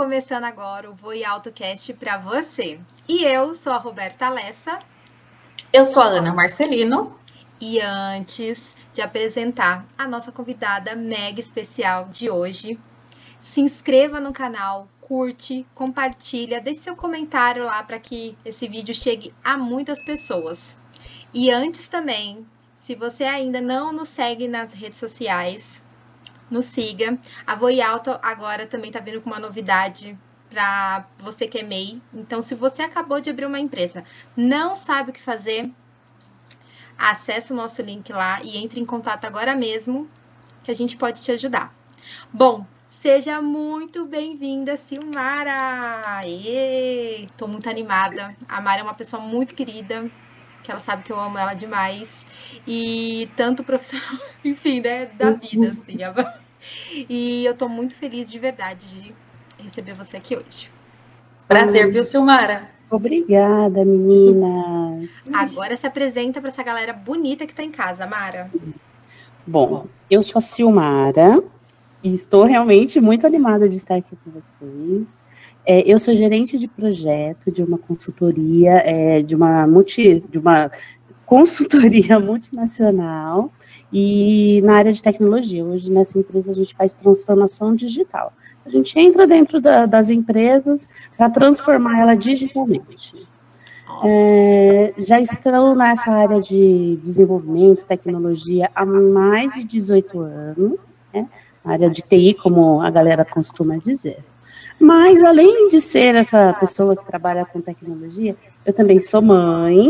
começando agora o Voe AutoCast para você. E eu sou a Roberta Lessa. Eu sou a Ana Marcelino. E antes de apresentar a nossa convidada mega especial de hoje, se inscreva no canal, curte, compartilha, deixe seu comentário lá para que esse vídeo chegue a muitas pessoas. E antes também, se você ainda não nos segue nas redes sociais, nos siga. A Voe Auto agora também está vindo com uma novidade para você que é MEI. Então, se você acabou de abrir uma empresa, não sabe o que fazer, acesse o nosso link lá e entre em contato agora mesmo, que a gente pode te ajudar. Bom, seja muito bem-vinda, Silmara! Tô muito animada. A Mara é uma pessoa muito querida, que ela sabe que eu amo ela demais. E tanto profissional, enfim, né, da vida, assim. E eu tô muito feliz de verdade de receber você aqui hoje. Prazer, viu, Silmara? Obrigada, meninas. Agora se apresenta para essa galera bonita que tá em casa, Mara. Bom, eu sou a Silmara e estou realmente muito animada de estar aqui com vocês. Eu sou gerente de projeto de uma consultoria, de uma consultoria multinacional e na área de tecnologia. Hoje, nessa empresa, a gente faz transformação digital. A gente entra dentro das empresas para transformar ela digitalmente. Já estou nessa área de desenvolvimento, tecnologia, há mais de 18 anos, né? Na área de TI, como a galera costuma dizer. Mas, além de ser essa pessoa que trabalha com tecnologia, eu também sou mãe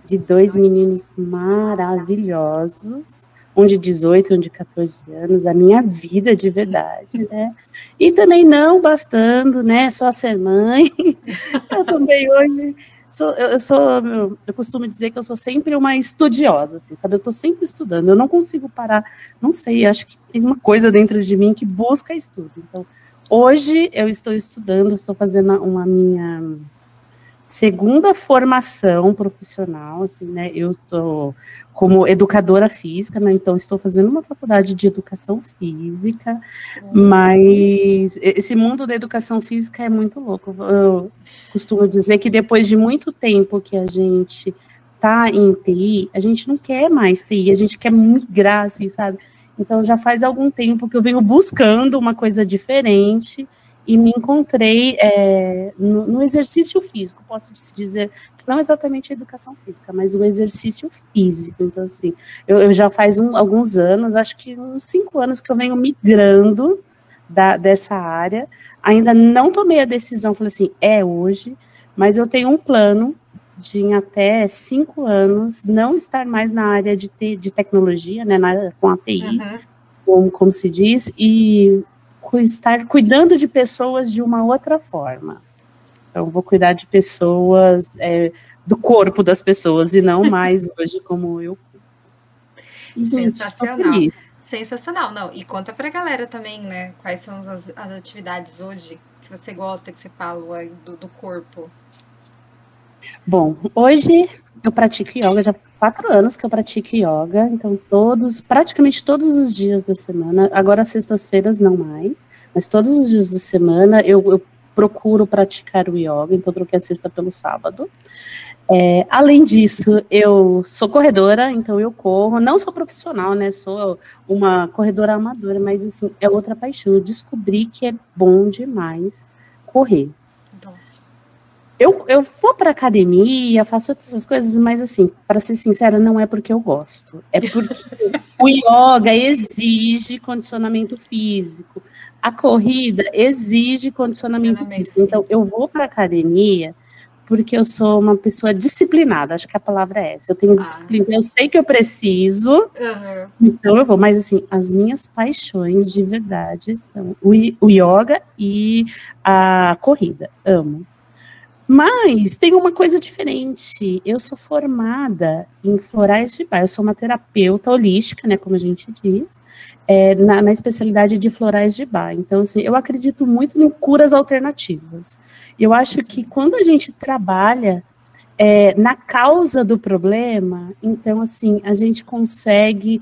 de 2 meninos maravilhosos, um de 18 e um de 14 anos, a minha vida de verdade, né? E também não bastando, né, só ser mãe, eu também hoje, eu costumo dizer que eu sou sempre uma estudiosa, assim, sabe? Eu estou sempre estudando, eu não consigo parar, não sei, acho que tem uma coisa dentro de mim que busca estudo. Então, hoje eu estou estudando, estou fazendo uma minha segunda formação profissional, assim, né, eu estou como educadora física, né, então estou fazendo uma faculdade de educação física, mas esse mundo da educação física é muito louco. Eu costumo dizer que depois de muito tempo que a gente está em TI, a gente não quer mais TI, a gente quer migrar, assim, sabe? Então já faz algum tempo que eu venho buscando uma coisa diferente, e me encontrei no exercício físico, posso dizer, que não exatamente a educação física, mas o exercício físico. Então, assim, eu já faz alguns anos, acho que uns 5 anos que eu venho migrando dessa área, ainda não tomei a decisão, falei assim, hoje, mas eu tenho um plano de em até 5 anos não estar mais na área de tecnologia, né, com a TI, como se diz, e estar cuidando de pessoas de uma outra forma. Então, vou cuidar de pessoas, do corpo das pessoas, e não mais hoje como eu. Sensacional. Sensacional, não. E conta pra galera também, né, quais são as atividades hoje que você gosta, que você fala do corpo. Bom, hoje eu pratico yoga, já há 4 anos que eu pratico yoga, então praticamente todos os dias da semana, agora sextas-feiras não mais, mas todos os dias da semana eu procuro praticar o yoga, então troquei a sexta pelo sábado. Além disso, eu sou corredora, então eu corro, não sou profissional, né, sou uma corredora amadora, mas assim, é outra paixão, eu descobri que é bom demais correr. Nossa. Eu vou para academia, faço outras essas coisas, mas assim, para ser sincera, não é porque eu gosto. É porque o yoga exige condicionamento físico. A corrida exige condicionamento físico. Então, eu vou para academia porque eu sou uma pessoa disciplinada. Acho que a palavra é essa. Eu tenho disciplina. Eu sei que eu preciso, então eu vou. Mas assim, as minhas paixões de verdade são o yoga e a corrida. Amo. Mas tem uma coisa diferente, eu sou formada em florais de Bach, eu sou uma terapeuta holística, né, como a gente diz, na especialidade de florais de Bach. Então, assim, eu acredito muito em curas alternativas. Eu acho que quando a gente trabalha na causa do problema, então, assim, a gente consegue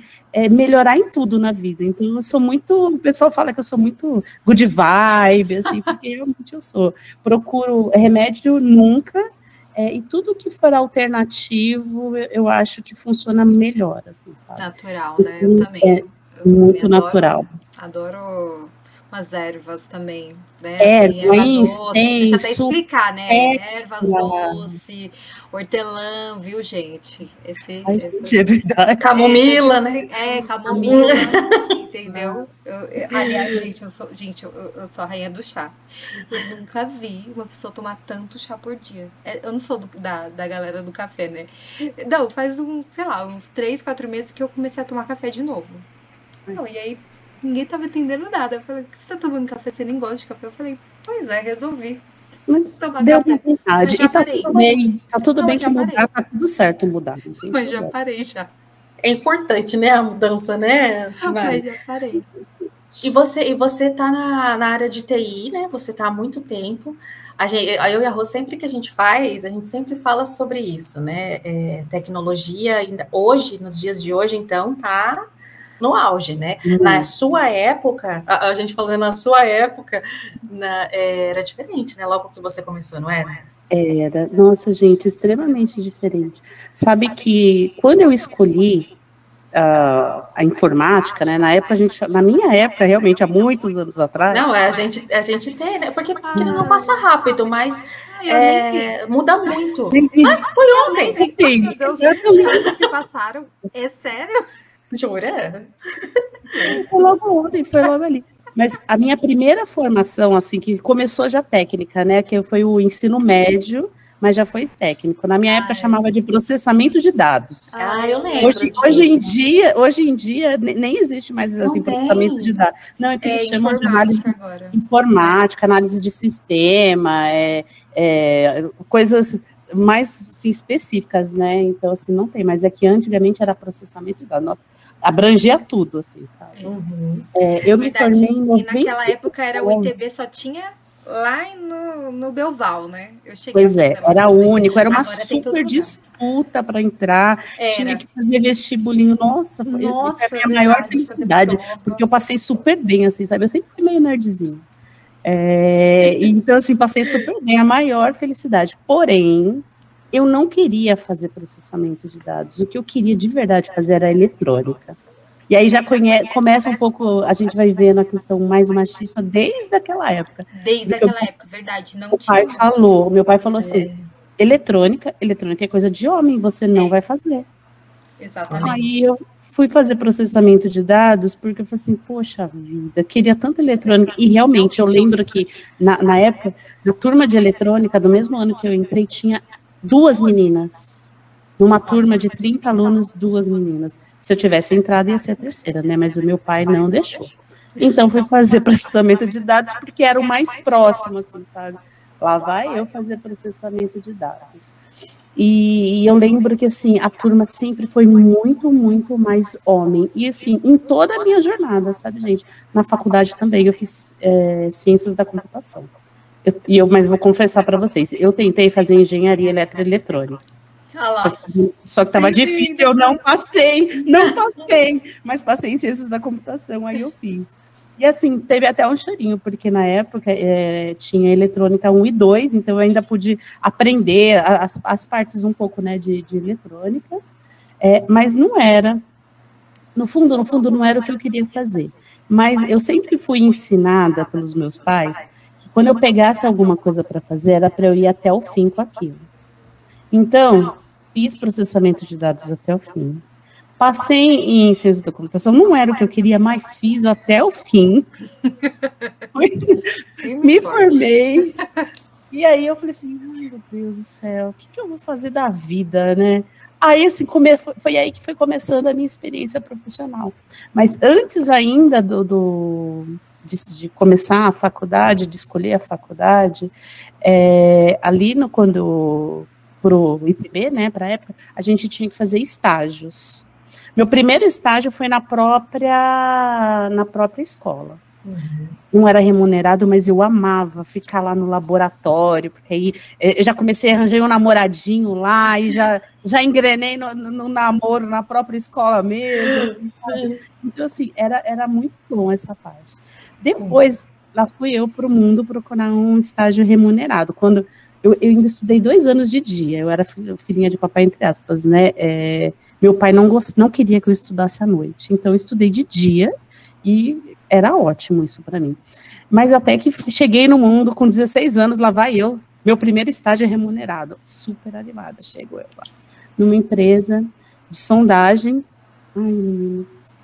melhorar em tudo na vida. Então, eu sou muito, o pessoal fala que eu sou muito good vibe, assim, porque realmente eu sou. Procuro remédio nunca, e tudo que for alternativo, eu acho que funciona melhor, assim, sabe? Natural, né? Eu também. Muito natural. Adoro umas ervas também, né? Assim, erva doce. Deixa eu até explicar, né? Ervas doce, hortelã, viu, gente? Gente, é verdade. Camomila, né? Camomila, entendeu? Aliás, gente, eu sou a rainha do chá. Eu nunca vi uma pessoa tomar tanto chá por dia. Eu não sou da galera do café, né? Não, faz uns 3, 4 meses que eu comecei a tomar café de novo. Não, e aí ninguém tava entendendo nada. Eu falei, por que você tá tomando café? Você nem gosta de café? Eu falei, pois é, resolvi. Mas deu vontade. E tá tudo bem. Tá tudo bem que mudar, tá tudo certo mudar. Mas já parei, já. É importante, né, a mudança, né? Mas já parei. E você tá na área de TI, né? Você tá há muito tempo. Eu e a Rô, sempre que a gente sempre fala sobre isso, né? Tecnologia, ainda hoje, nos dias de hoje, então, tá no auge, né? Na sua época, a gente falando na sua época, era diferente, né? Logo que você começou, não era? Era. Nossa, gente, extremamente diferente. Sabe que quando eu escolhi a informática, né? Na minha época, realmente, há muitos anos atrás. Não, a gente tem, né? Porque não passa rápido, mas muda muito. Foi ontem. Meu Deus, 20 anos se passaram. É sério? Jura? Foi logo ontem, foi logo ali. Mas a minha primeira formação, assim, que começou já técnica, né? Que foi o ensino médio, mas já foi técnico. Na minha época chamava de processamento de dados. Eu lembro. Hoje em dia nem existe mais assim, processamento de dados. Não, é que eles chamam de análise informática, análise de sistema, coisas mais assim, específicas, né? Então, assim, não tem, mas é que antigamente era processamento de dados. Nossa, abrangia tudo, assim, sabe? Eu me formei em 90... E naquela época era o ITB, só tinha lá no Belval, né? Eu cheguei pois era único, era uma super disputa para entrar, tinha que fazer vestibulinho, nossa foi a minha maior felicidade, porque eu passei super bem, assim, sabe? Eu sempre fui meio nerdzinho. Então, assim, passei super bem, a maior felicidade. Porém, eu não queria fazer processamento de dados. O que eu queria de verdade fazer era eletrônica. E aí já começa um pouco, a gente vai vendo a questão mais machista desde aquela época. Desde aquela época, verdade. Meu pai falou assim, eletrônica é coisa de homem, você não vai fazer. Exatamente. Aí eu fui fazer processamento de dados, porque eu falei assim, poxa vida, queria tanto eletrônica, e realmente eu lembro que na época, na turma de eletrônica, do mesmo ano que eu entrei, tinha 2 meninas, numa turma de 30 alunos, 2 meninas, se eu tivesse entrado ia ser a terceira, né, mas o meu pai não deixou, então fui fazer processamento de dados, porque era o mais próximo, assim, sabe, lá vai eu fazer processamento de dados. E eu lembro que, assim, a turma sempre foi muito, muito mais homem. E, assim, em toda a minha jornada, sabe, gente? Na faculdade também eu fiz ciências da computação. Mas vou confessar para vocês, eu tentei fazer engenharia eletroeletrônica. Só que estava difícil, eu não passei, mas passei em ciências da computação, aí eu fiz. E assim, teve até um chorinho, porque na época tinha eletrônica 1 e 2, então eu ainda pude aprender as partes um pouco, né, de eletrônica, mas não era, no fundo não era o que eu queria fazer. Mas eu sempre fui ensinada pelos meus pais que quando eu pegasse alguma coisa para fazer, era para eu ir até o fim com aquilo. Então, fiz processamento de dados até o fim. Passei em ciência da computação, não era o que eu queria, mas fiz até o fim. Me formei. E aí eu falei assim, ai meu Deus do céu, o que eu vou fazer da vida, né? Aí assim, foi aí que foi começando a minha experiência profissional. Mas antes ainda de começar a faculdade, de escolher a faculdade, ali quando pro ITB, né, para a época, a gente tinha que fazer estágios. Meu primeiro estágio foi na própria escola. Não era remunerado, mas eu amava ficar lá no laboratório, porque aí eu já comecei a arranjar um namoradinho lá, e já engrenei no namoro na própria escola mesmo, assim, sabe? Então, assim, era muito bom essa parte. Depois, lá fui eu para o mundo procurar um estágio remunerado, quando eu ainda estudei 2 anos de dia, eu era filhinha de papai, entre aspas, né? Meu pai não queria que eu estudasse à noite, então eu estudei de dia, e era ótimo isso para mim. Mas até que cheguei no mundo com 16 anos, lá vai eu, meu primeiro estágio remunerado, super animada, chego eu lá, numa empresa de sondagem. Ai, meninas,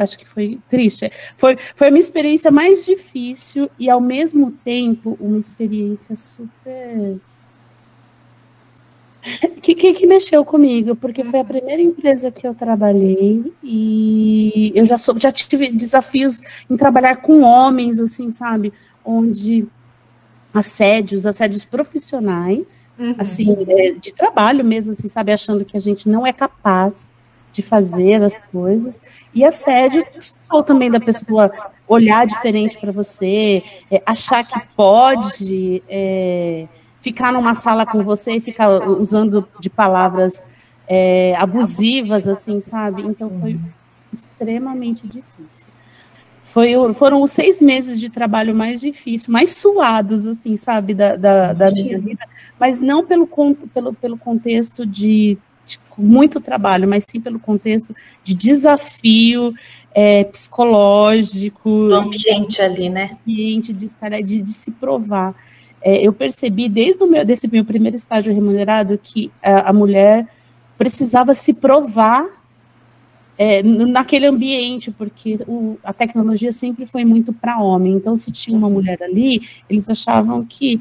acho que foi triste, foi a minha experiência mais difícil e, ao mesmo tempo, uma experiência super... que mexeu comigo, porque foi a primeira empresa que eu trabalhei, e eu já tive desafios em trabalhar com homens, assim, sabe, onde assédios profissionais, assim, de trabalho mesmo, assim, sabe, achando que a gente não é capaz de fazer as coisas, e assédio sexual também, da pessoa olhar diferente para você, achar que pode... ficar numa sala com você e ficar usando de palavras abusivas, assim, sabe? Então, foi extremamente difícil. Foram os 6 meses de trabalho mais difíceis, mais suados, assim, sabe, da minha vida, mas não pelo contexto de muito trabalho, mas sim pelo contexto de desafio psicológico. O ambiente ali, né? Ambiente de estar, de se provar. Eu percebi desde desse meu primeiro estágio remunerado que a mulher precisava se provar naquele ambiente, porque a tecnologia sempre foi muito para homem, então se tinha uma mulher ali, eles achavam que,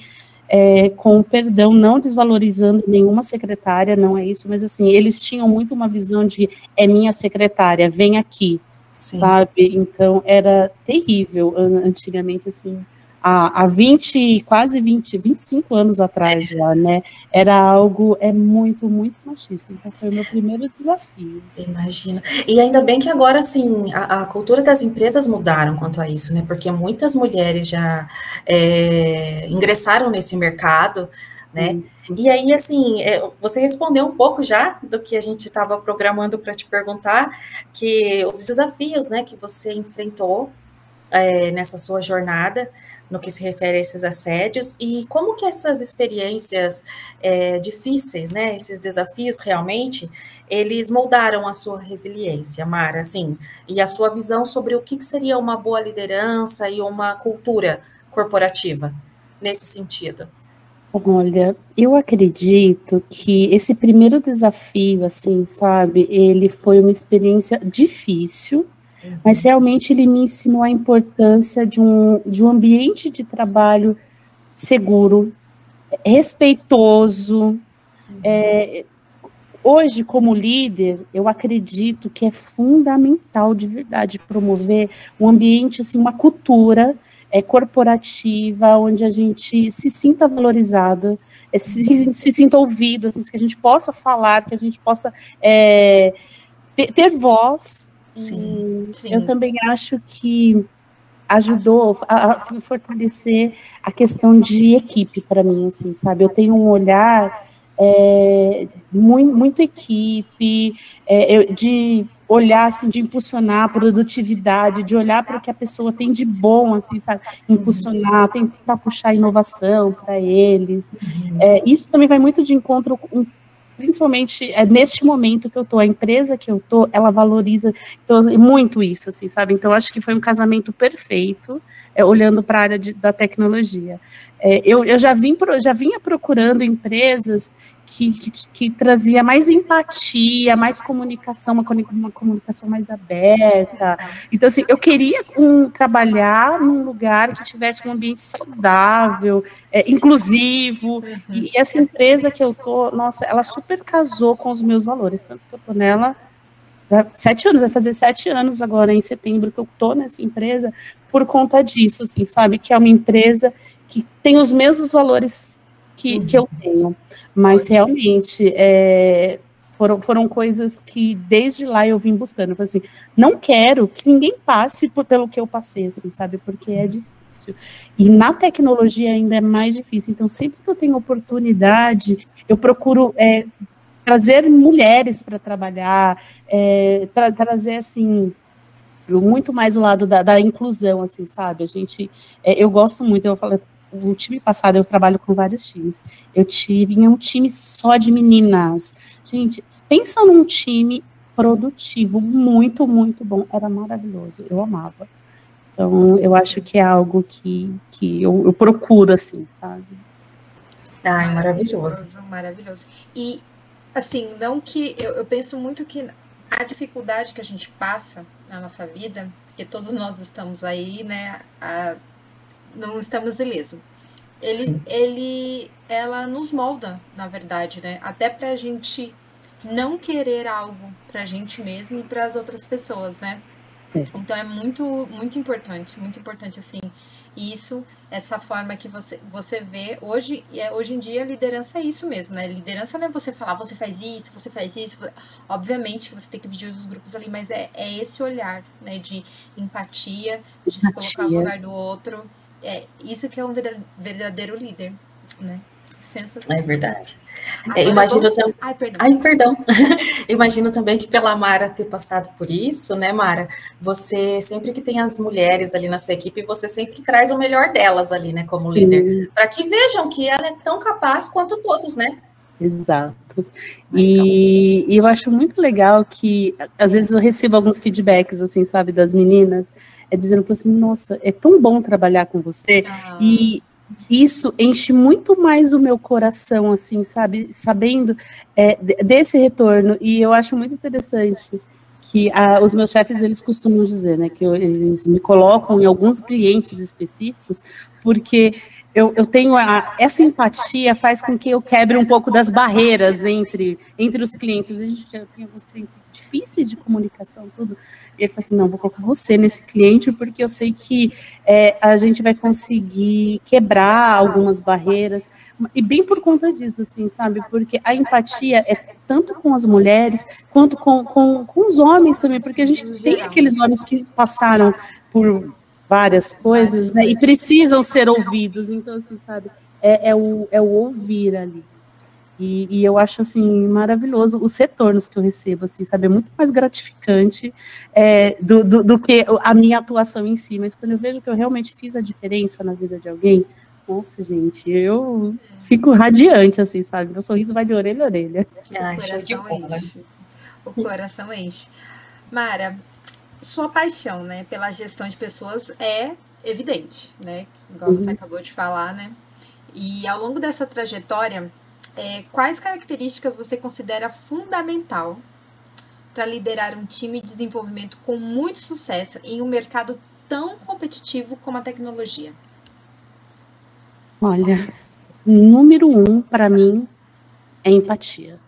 com o perdão, não desvalorizando nenhuma secretária, não é isso, mas assim, eles tinham muito uma visão de, minha secretária, vem aqui, sim, sabe? Então era terrível, antigamente, assim, há 25 anos atrás já, né? Era algo muito, muito machista. Então, foi o meu primeiro desafio. Imagina. E ainda bem que agora, assim, a cultura das empresas mudaram quanto a isso, né? Porque muitas mulheres já ingressaram nesse mercado, né? E aí, assim, você respondeu um pouco já do que a gente estava programando para te perguntar, que os desafios, né, que você enfrentou nessa sua jornada, no que se refere a esses assédios, e como que essas experiências difíceis, né, esses desafios realmente, eles moldaram a sua resiliência, Mara, assim, e a sua visão sobre o que seria uma boa liderança e uma cultura corporativa, nesse sentido? Olha, eu acredito que esse primeiro desafio, assim, sabe, ele foi uma experiência difícil, mas realmente ele me ensinou a importância de um ambiente de trabalho seguro, respeitoso. Hoje, como líder, eu acredito que é fundamental, de verdade, promover um ambiente, assim, uma cultura corporativa, onde a gente se sinta valorizada, se sinta ouvido, assim, que a gente possa falar, que a gente possa ter voz. Sim. Eu também acho que ajudou a fortalecer a questão de equipe para mim, assim, sabe? Eu tenho um olhar muito equipe, de olhar, assim, de impulsionar a produtividade, de olhar para o que a pessoa tem de bom, assim, sabe? Impulsionar, tentar puxar inovação para eles. Isso também vai muito de encontro com, principalmente neste momento que eu estou, a empresa que eu estou, ela valoriza muito isso, assim, sabe? Então, acho que foi um casamento perfeito, olhando para a área da tecnologia. Eu já vinha procurando empresas que trazia mais empatia, mais comunicação, uma comunicação mais aberta. Então, assim, eu queria trabalhar num lugar que tivesse um ambiente saudável, inclusivo, e essa empresa que eu tô, nossa, ela super casou com os meus valores, tanto que eu tô nela há 7 anos, vai fazer 7 anos agora, em setembro, que eu tô nessa empresa, por conta disso, assim, sabe, que é uma empresa que tem os mesmos valores que eu tenho, mas realmente Foram coisas que desde lá eu vim buscando. Eu falei assim, não quero que ninguém passe pelo que eu passei, assim, sabe? Porque é difícil. E na tecnologia ainda é mais difícil. Então, sempre que eu tenho oportunidade, eu procuro trazer mulheres para trabalhar, trazer, assim, muito mais o lado da inclusão, assim, sabe? Eu gosto muito, eu falo, o time passado eu trabalho com vários times. Eu tive um time só de meninas. Gente, pensa num time produtivo, muito, muito bom. Era maravilhoso, eu amava. Então, eu acho que é algo que eu procuro, assim, sabe? Ai, maravilhoso. Maravilhoso. E, assim, não que... Eu penso muito que a dificuldade que a gente passa na nossa vida, porque todos nós estamos aí, né, não estamos ilesos. Ela nos molda, na verdade, né? Até pra gente não querer algo pra gente mesmo e para as outras pessoas, né? Então é muito, muito importante, assim, isso, essa forma que você vê hoje em dia, a liderança é isso mesmo, né? Liderança não é você falar, você faz isso. Obviamente que você tem que dividir os grupos ali, mas é esse olhar, né, de empatia, de se colocar no lugar do outro. Isso que é um verdadeiro líder, né? Sensacional. É verdade. Imagino também. Ai, perdão. Imagino também que pela Mara ter passado por isso, né, Mara? Você, sempre que tem as mulheres ali na sua equipe, você sempre traz o melhor delas ali, né, como líder, para que vejam que ela é tão capaz quanto todos, né? Exato. E eu acho muito legal que, às vezes, eu recebo alguns feedbacks, assim, sabe, das meninas, dizendo assim, nossa, é tão bom trabalhar com você, e isso enche muito mais o meu coração, assim, sabe, sabendo desse retorno, e eu acho muito interessante que os meus chefes, eles costumam dizer, né, que eles me colocam em alguns clientes específicos, porque eu tenho essa empatia faz com que eu quebre um pouco das barreiras entre os clientes. A gente já tem alguns clientes difíceis de comunicação, tudo. E ele falou assim, não, vou colocar você nesse cliente, porque eu sei que a gente vai conseguir quebrar algumas barreiras. E bem por conta disso, assim, sabe? Porque a empatia é tanto com as mulheres, quanto com os homens também, porque a gente tem aqueles homens que passaram por várias coisas, né, e precisam ser ouvidos, então, assim, sabe, é o ouvir ali, e eu acho, assim, maravilhoso os retornos que eu recebo, assim, sabe, é muito mais gratificante do que a minha atuação em si, mas quando eu vejo que eu realmente fiz a diferença na vida de alguém, nossa, gente, eu fico radiante, assim, sabe, meu sorriso vai de orelha a orelha. O coração enche. Mara, sua paixão, né, pela gestão de pessoas é evidente, né, igual você acabou de falar, né, e ao longo dessa trajetória, quais características você considera fundamental para liderar um time de desenvolvimento com muito sucesso em um mercado tão competitivo como a tecnologia? Olha, número 1 para mim é empatia.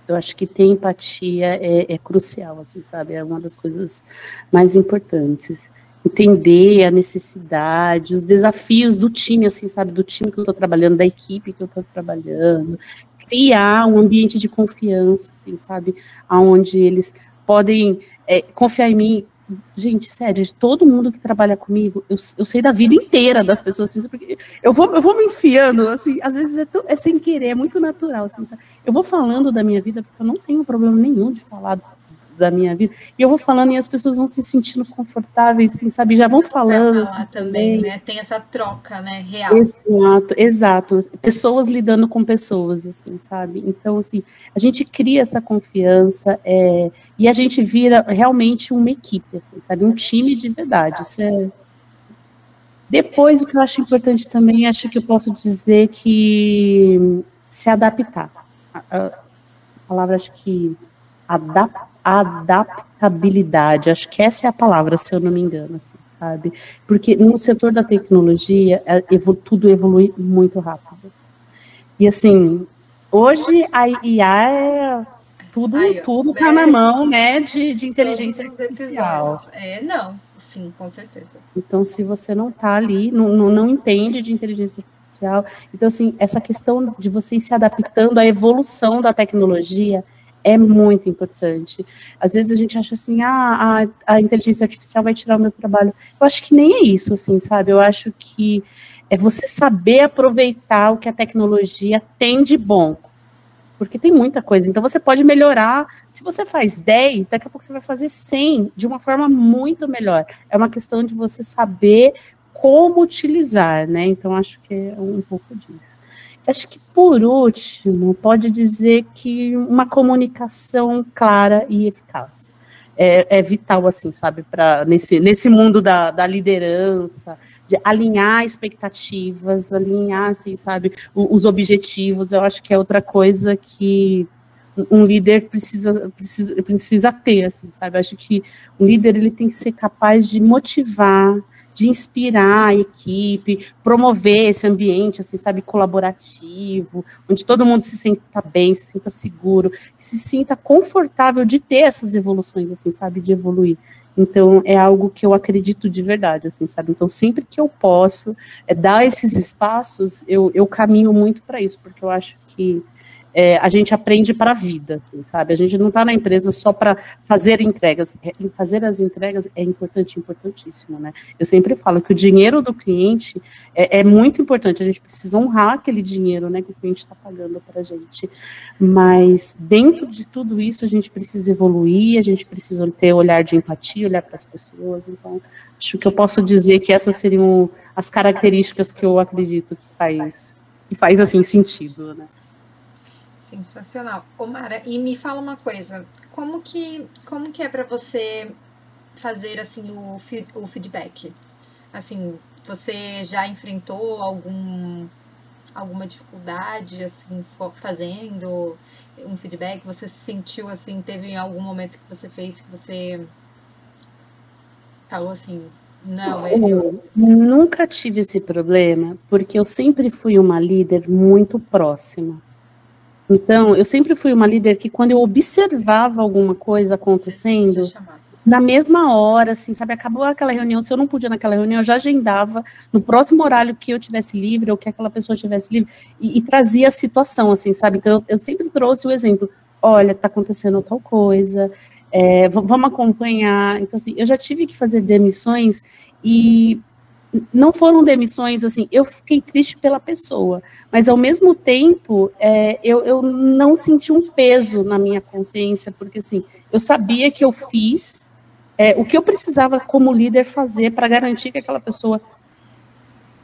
Eu acho que ter empatia é crucial, assim, sabe? É uma das coisas mais importantes. Entender a necessidade, os desafios do time, assim, sabe? Do time que eu estou trabalhando, da equipe que eu estou trabalhando. Criar um ambiente de confiança, assim, sabe? Onde eles podem confiar em mim. Gente, sério, de todo mundo que trabalha comigo, eu sei da vida inteira das pessoas, assim, porque eu vou me enfiando, assim, às vezes é sem querer, é muito natural, assim, sabe? Eu vou falando da minha vida, porque eu não tenho problema nenhum de falar da minha vida, e eu vou falando e as pessoas vão se sentindo confortáveis, assim, sabe, já vão falando. Falar assim, também, né, tem essa troca, né, real. Exato, pessoas lidando com pessoas, assim, sabe, então, assim, a gente cria essa confiança, e a gente vira realmente uma equipe, assim, sabe, um time de verdade, isso é... Depois, o que eu acho importante também, acho que eu posso dizer que se adaptar, a palavra, acho que adaptabilidade, acho que essa é a palavra, se eu não me engano, assim, sabe? Porque no setor da tecnologia, tudo evolui muito rápido. E, assim, hoje a IA tudo está na mão, né, de inteligência artificial. Não, sim, com certeza. Então, se você não está ali, não entende de inteligência artificial, então, assim, essa questão de você ir se adaptando à evolução da tecnologia é muito importante. Às vezes a gente acha assim, a inteligência artificial vai tirar o meu trabalho. Eu acho que nem é isso, assim, sabe? Eu acho que é você saber aproveitar o que a tecnologia tem de bom. Porque tem muita coisa. Então, você pode melhorar. Se você faz 10, daqui a pouco você vai fazer 100 de uma forma muito melhor. É uma questão de você saber como utilizar, né? Então, acho que é um pouco disso. Acho que, por último, pode dizer que uma comunicação clara e eficaz. É vital, assim, sabe, nesse mundo da liderança, de alinhar expectativas, alinhar, assim, sabe, os objetivos. Eu acho que é outra coisa que um líder precisa ter, assim, sabe. Eu acho que o líder, ele tem que ser capaz de motivar, de inspirar a equipe, promover esse ambiente, assim, sabe, colaborativo, onde todo mundo se sinta bem, se sinta seguro, se sinta confortável de ter essas evoluções, assim, sabe, de evoluir. Então, é algo que eu acredito de verdade, assim, sabe? Então, sempre que eu posso dar esses espaços, eu caminho muito para isso, porque eu acho que a gente aprende para a vida, assim, sabe? A gente não está na empresa só para fazer entregas. Fazer as entregas é importante, importantíssimo, né? Eu sempre falo que o dinheiro do cliente é muito importante, a gente precisa honrar aquele dinheiro, né, que o cliente está pagando para a gente. Mas, dentro de tudo isso, a gente precisa evoluir, a gente precisa ter olhar de empatia, olhar para as pessoas. Então, acho que eu posso dizer que essas seriam as características que eu acredito que faz assim, sentido, né? Sensacional. Omara, e me fala uma coisa, como que é para você fazer, assim, o feedback? Assim, você já enfrentou alguma dificuldade, assim, fazendo um feedback? Você se sentiu, assim, teve algum momento que você fez que você falou assim, não, eu nunca tive esse problema, porque eu sempre fui uma líder muito próxima. Então, eu sempre fui uma líder que, quando eu observava alguma coisa acontecendo, na mesma hora, assim, sabe, acabou aquela reunião, se eu não podia naquela reunião, eu já agendava no próximo horário que eu tivesse livre, ou que aquela pessoa tivesse livre, e trazia a situação, assim, sabe, então eu sempre trouxe o exemplo, olha, tá acontecendo tal coisa, vamos acompanhar. Então, assim, eu já tive que fazer demissões, e não foram demissões, assim, eu fiquei triste pela pessoa, mas ao mesmo tempo, eu não senti um peso na minha consciência, porque, assim, eu sabia que eu fiz o que eu precisava como líder fazer para garantir que aquela pessoa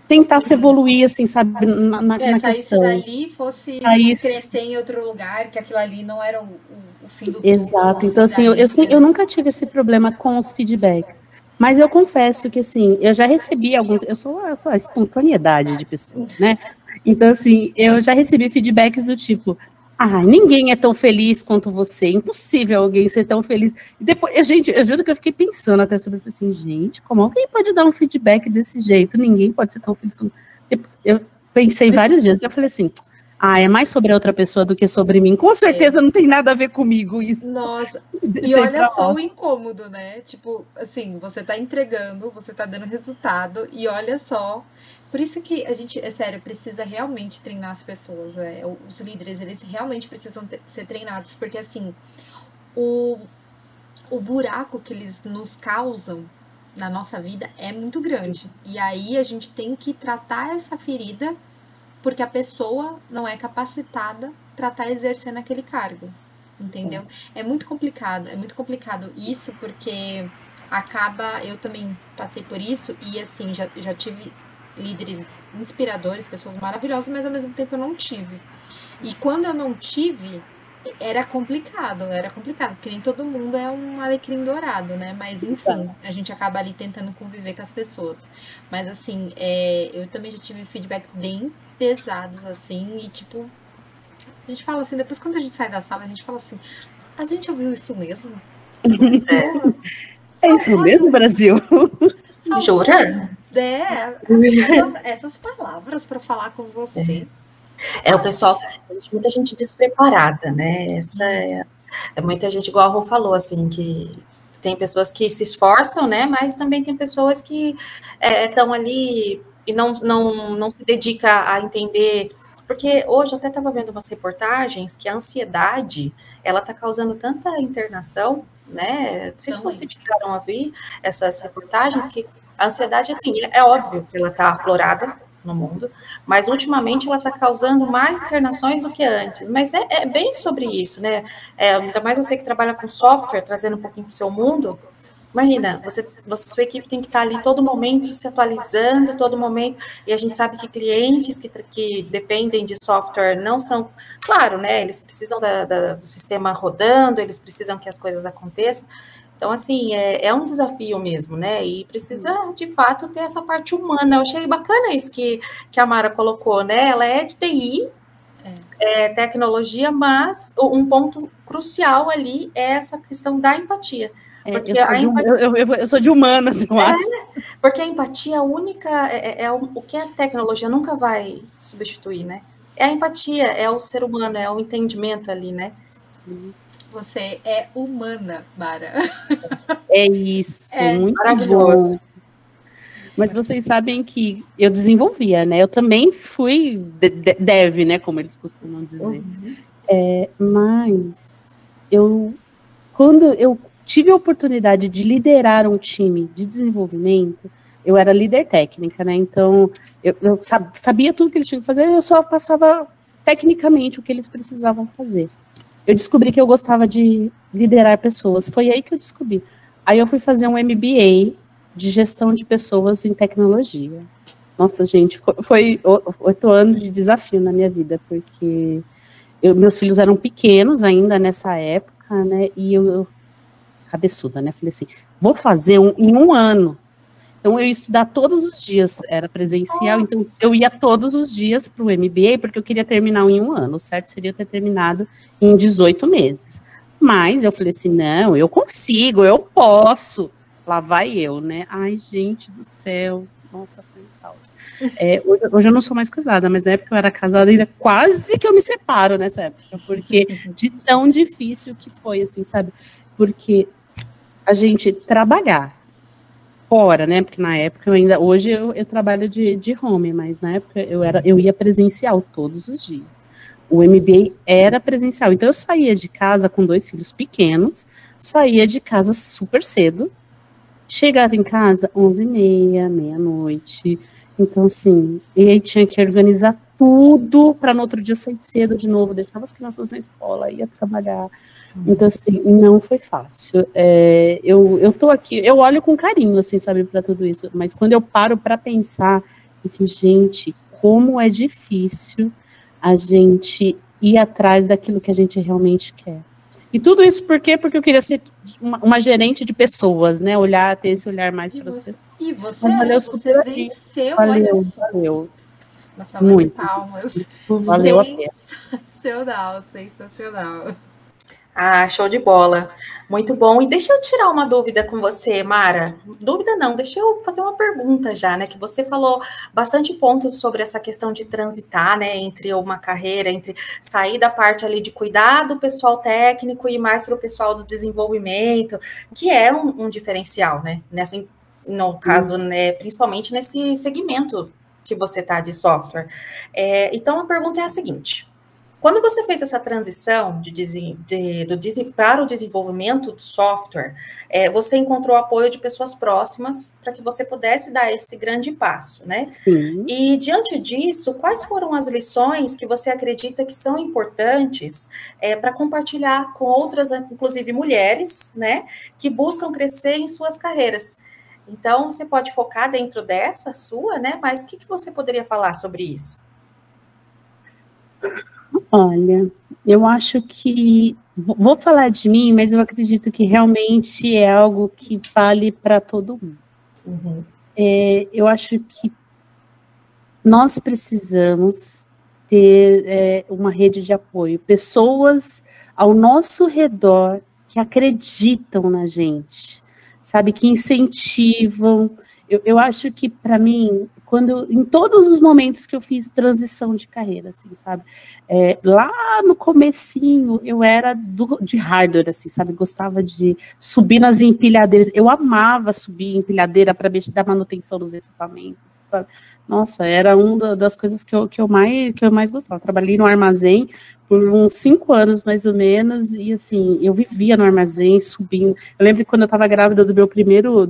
tentasse evoluir, assim, sabe, na saísse questão. dali, fosse crescer em outro lugar, que aquilo ali não era o fim do tudo. Exato, então, assim, eu nunca tive esse problema com os feedbacks. Mas eu confesso que, assim, eu já recebi alguns... Eu sou essa espontaneidade de pessoa, né? Então, assim, eu já recebi feedbacks do tipo, ninguém é tão feliz quanto você, impossível alguém ser tão feliz. E depois, gente, eu juro que eu fiquei pensando até sobre, assim, gente, como alguém pode dar um feedback desse jeito? Ninguém pode ser tão feliz como... Eu pensei vários dias, eu falei assim... é mais sobre a outra pessoa do que sobre mim. Com certeza não tem nada a ver comigo isso. Nossa, e olha só o incômodo, né? Tipo, assim, você tá entregando, você tá dando resultado, e olha só. Por isso que a gente, sério, precisa realmente treinar as pessoas, né? Os líderes, eles realmente precisam ser treinados, porque, assim, o buraco que eles nos causam na nossa vida é muito grande. E aí a gente tem que tratar essa ferida, porque a pessoa não é capacitada para estar exercendo aquele cargo, entendeu? É muito complicado isso, porque eu também passei por isso, e assim, já tive líderes inspiradores, pessoas maravilhosas, mas ao mesmo tempo eu não tive. E quando eu não tive, era complicado, porque nem todo mundo é um alecrim dourado, né? Mas enfim, a gente acaba ali tentando conviver com as pessoas. Mas assim, eu também já tive feedbacks bem pesados, assim, e tipo, a gente fala assim, depois quando a gente sai da sala, a gente fala assim, a gente ouviu isso mesmo? É isso mesmo, Brasil? Jura? Essas palavras para falar com você. O pessoal, existe muita gente despreparada, né? Essa é muita gente, igual a Rô falou, assim, que tem pessoas que se esforçam, né? Mas também tem pessoas que estão ali e não se dedica a entender, Porque hoje eu até estava vendo umas reportagens que a ansiedade, ela está causando tanta internação, né? Não sei se vocês chegaram a ver essas reportagens, que a ansiedade, assim, é óbvio que ela está aflorada no mundo, mas ultimamente ela está causando mais internações do que antes. Mas é bem sobre isso, né? Ainda mais você que trabalha com software, trazendo um pouquinho do seu mundo. Imagina, sua equipe tem que estar ali todo momento se atualizando, todo momento, e a gente sabe que clientes que dependem de software não são, claro, né, eles precisam do sistema rodando, eles precisam que as coisas aconteçam, então, assim, é um desafio mesmo, né, e precisa, de fato, ter essa parte humana. Eu achei bacana isso que a Mara colocou, né, ela é de TI, tecnologia, mas um ponto crucial ali é essa questão da empatia. Porque eu sou de humanas, eu acho. Porque a empatia única o que a tecnologia nunca vai substituir, né? É a empatia, é o ser humano, é o entendimento ali, né? Você é humana, Mara. É isso, muito maravilhoso. Bom. Mas vocês sabem que eu desenvolvia, né? Eu também fui dev, né? Como eles costumam dizer. Mas quando eu tive a oportunidade de liderar um time de desenvolvimento, eu era líder técnica, né? Então, eu sabia tudo que eles tinham que fazer, eu só passava tecnicamente o que eles precisavam fazer. Eu descobri que eu gostava de liderar pessoas, foi aí que eu descobri. Aí eu fui fazer um MBA de gestão de pessoas em tecnologia. Nossa, gente, foi 8 anos de desafio na minha vida, porque meus filhos eram pequenos ainda nessa época, né? E eu cabeçuda, né? Falei assim, vou fazer em um ano. Então, eu ia estudar todos os dias, era presencial, Nossa. Então eu ia todos os dias para o MBA, porque eu queria terminar em um ano. O certo seria ter terminado em 18 meses. Mas eu falei assim, não, eu consigo, eu posso. Lá vai eu, né? Ai, gente do céu. Nossa, foi um caos. Hoje eu não sou mais casada, mas na época eu era casada, ainda quase que eu me separo nessa época, porque de tão difícil que foi, assim, sabe? Porque a gente trabalhar fora, né? Porque na época hoje eu trabalho de home, mas na época eu ia presencial todos os dias. O MBA era presencial, então eu saía de casa com 2 filhos pequenos, saía de casa super cedo, chegava em casa 11h30, meia-noite, então assim, e aí tinha que organizar tudo para no outro dia sair cedo de novo, deixava as crianças na escola, ia trabalhar. Então, assim, não foi fácil. Eu tô aqui, eu olho com carinho, assim, sabe, para tudo isso, mas quando eu paro para pensar, assim, gente, como é difícil a gente ir atrás daquilo que a gente realmente quer. E tudo isso por quê? Porque eu queria ser uma gerente de pessoas, né, ter esse olhar mais para as pessoas. E você venceu, olha só. Valeu. Uma salva de palmas. Valeu a pena. Sensacional. Ah, show de bola. Muito bom. E deixa eu tirar uma dúvida com você, Mara. Dúvida não, deixa eu fazer uma pergunta já, né? Que você falou bastante pontos sobre essa questão de transitar, né? Entre uma carreira, entre sair da parte ali de cuidar do pessoal técnico e ir mais para o pessoal do desenvolvimento, que é um diferencial, né? No caso, né? Principalmente nesse segmento que você está de software. Então, a pergunta é a seguinte. Quando você fez essa transição para o desenvolvimento do software, você encontrou apoio de pessoas próximas para que você pudesse dar esse grande passo, né? Sim. E, diante disso, quais foram as lições que você acredita que são importantes para compartilhar com outras, inclusive mulheres, né, que buscam crescer em suas carreiras? Então, você pode focar dentro dessa sua, né? Mas o que você poderia falar sobre isso? Olha, eu acho que, vou falar de mim, mas eu acredito que realmente é algo que vale para todo mundo. Uhum. Eu acho que nós precisamos ter uma rede de apoio, pessoas ao nosso redor que acreditam na gente, sabe, que incentivam. Eu acho que, para mim, em todos os momentos que eu fiz transição de carreira, assim, sabe, lá no comecinho, eu era de hardware, assim, sabe, gostava de subir nas empilhadeiras, eu amava subir em empilhadeira para dar manutenção dos equipamentos, sabe, Nossa, era uma das coisas que eu mais gostava. Eu trabalhei no armazém por uns 5 anos, mais ou menos, e assim, eu vivia no armazém, subindo. Eu lembro que quando eu estava grávida do meu primeiro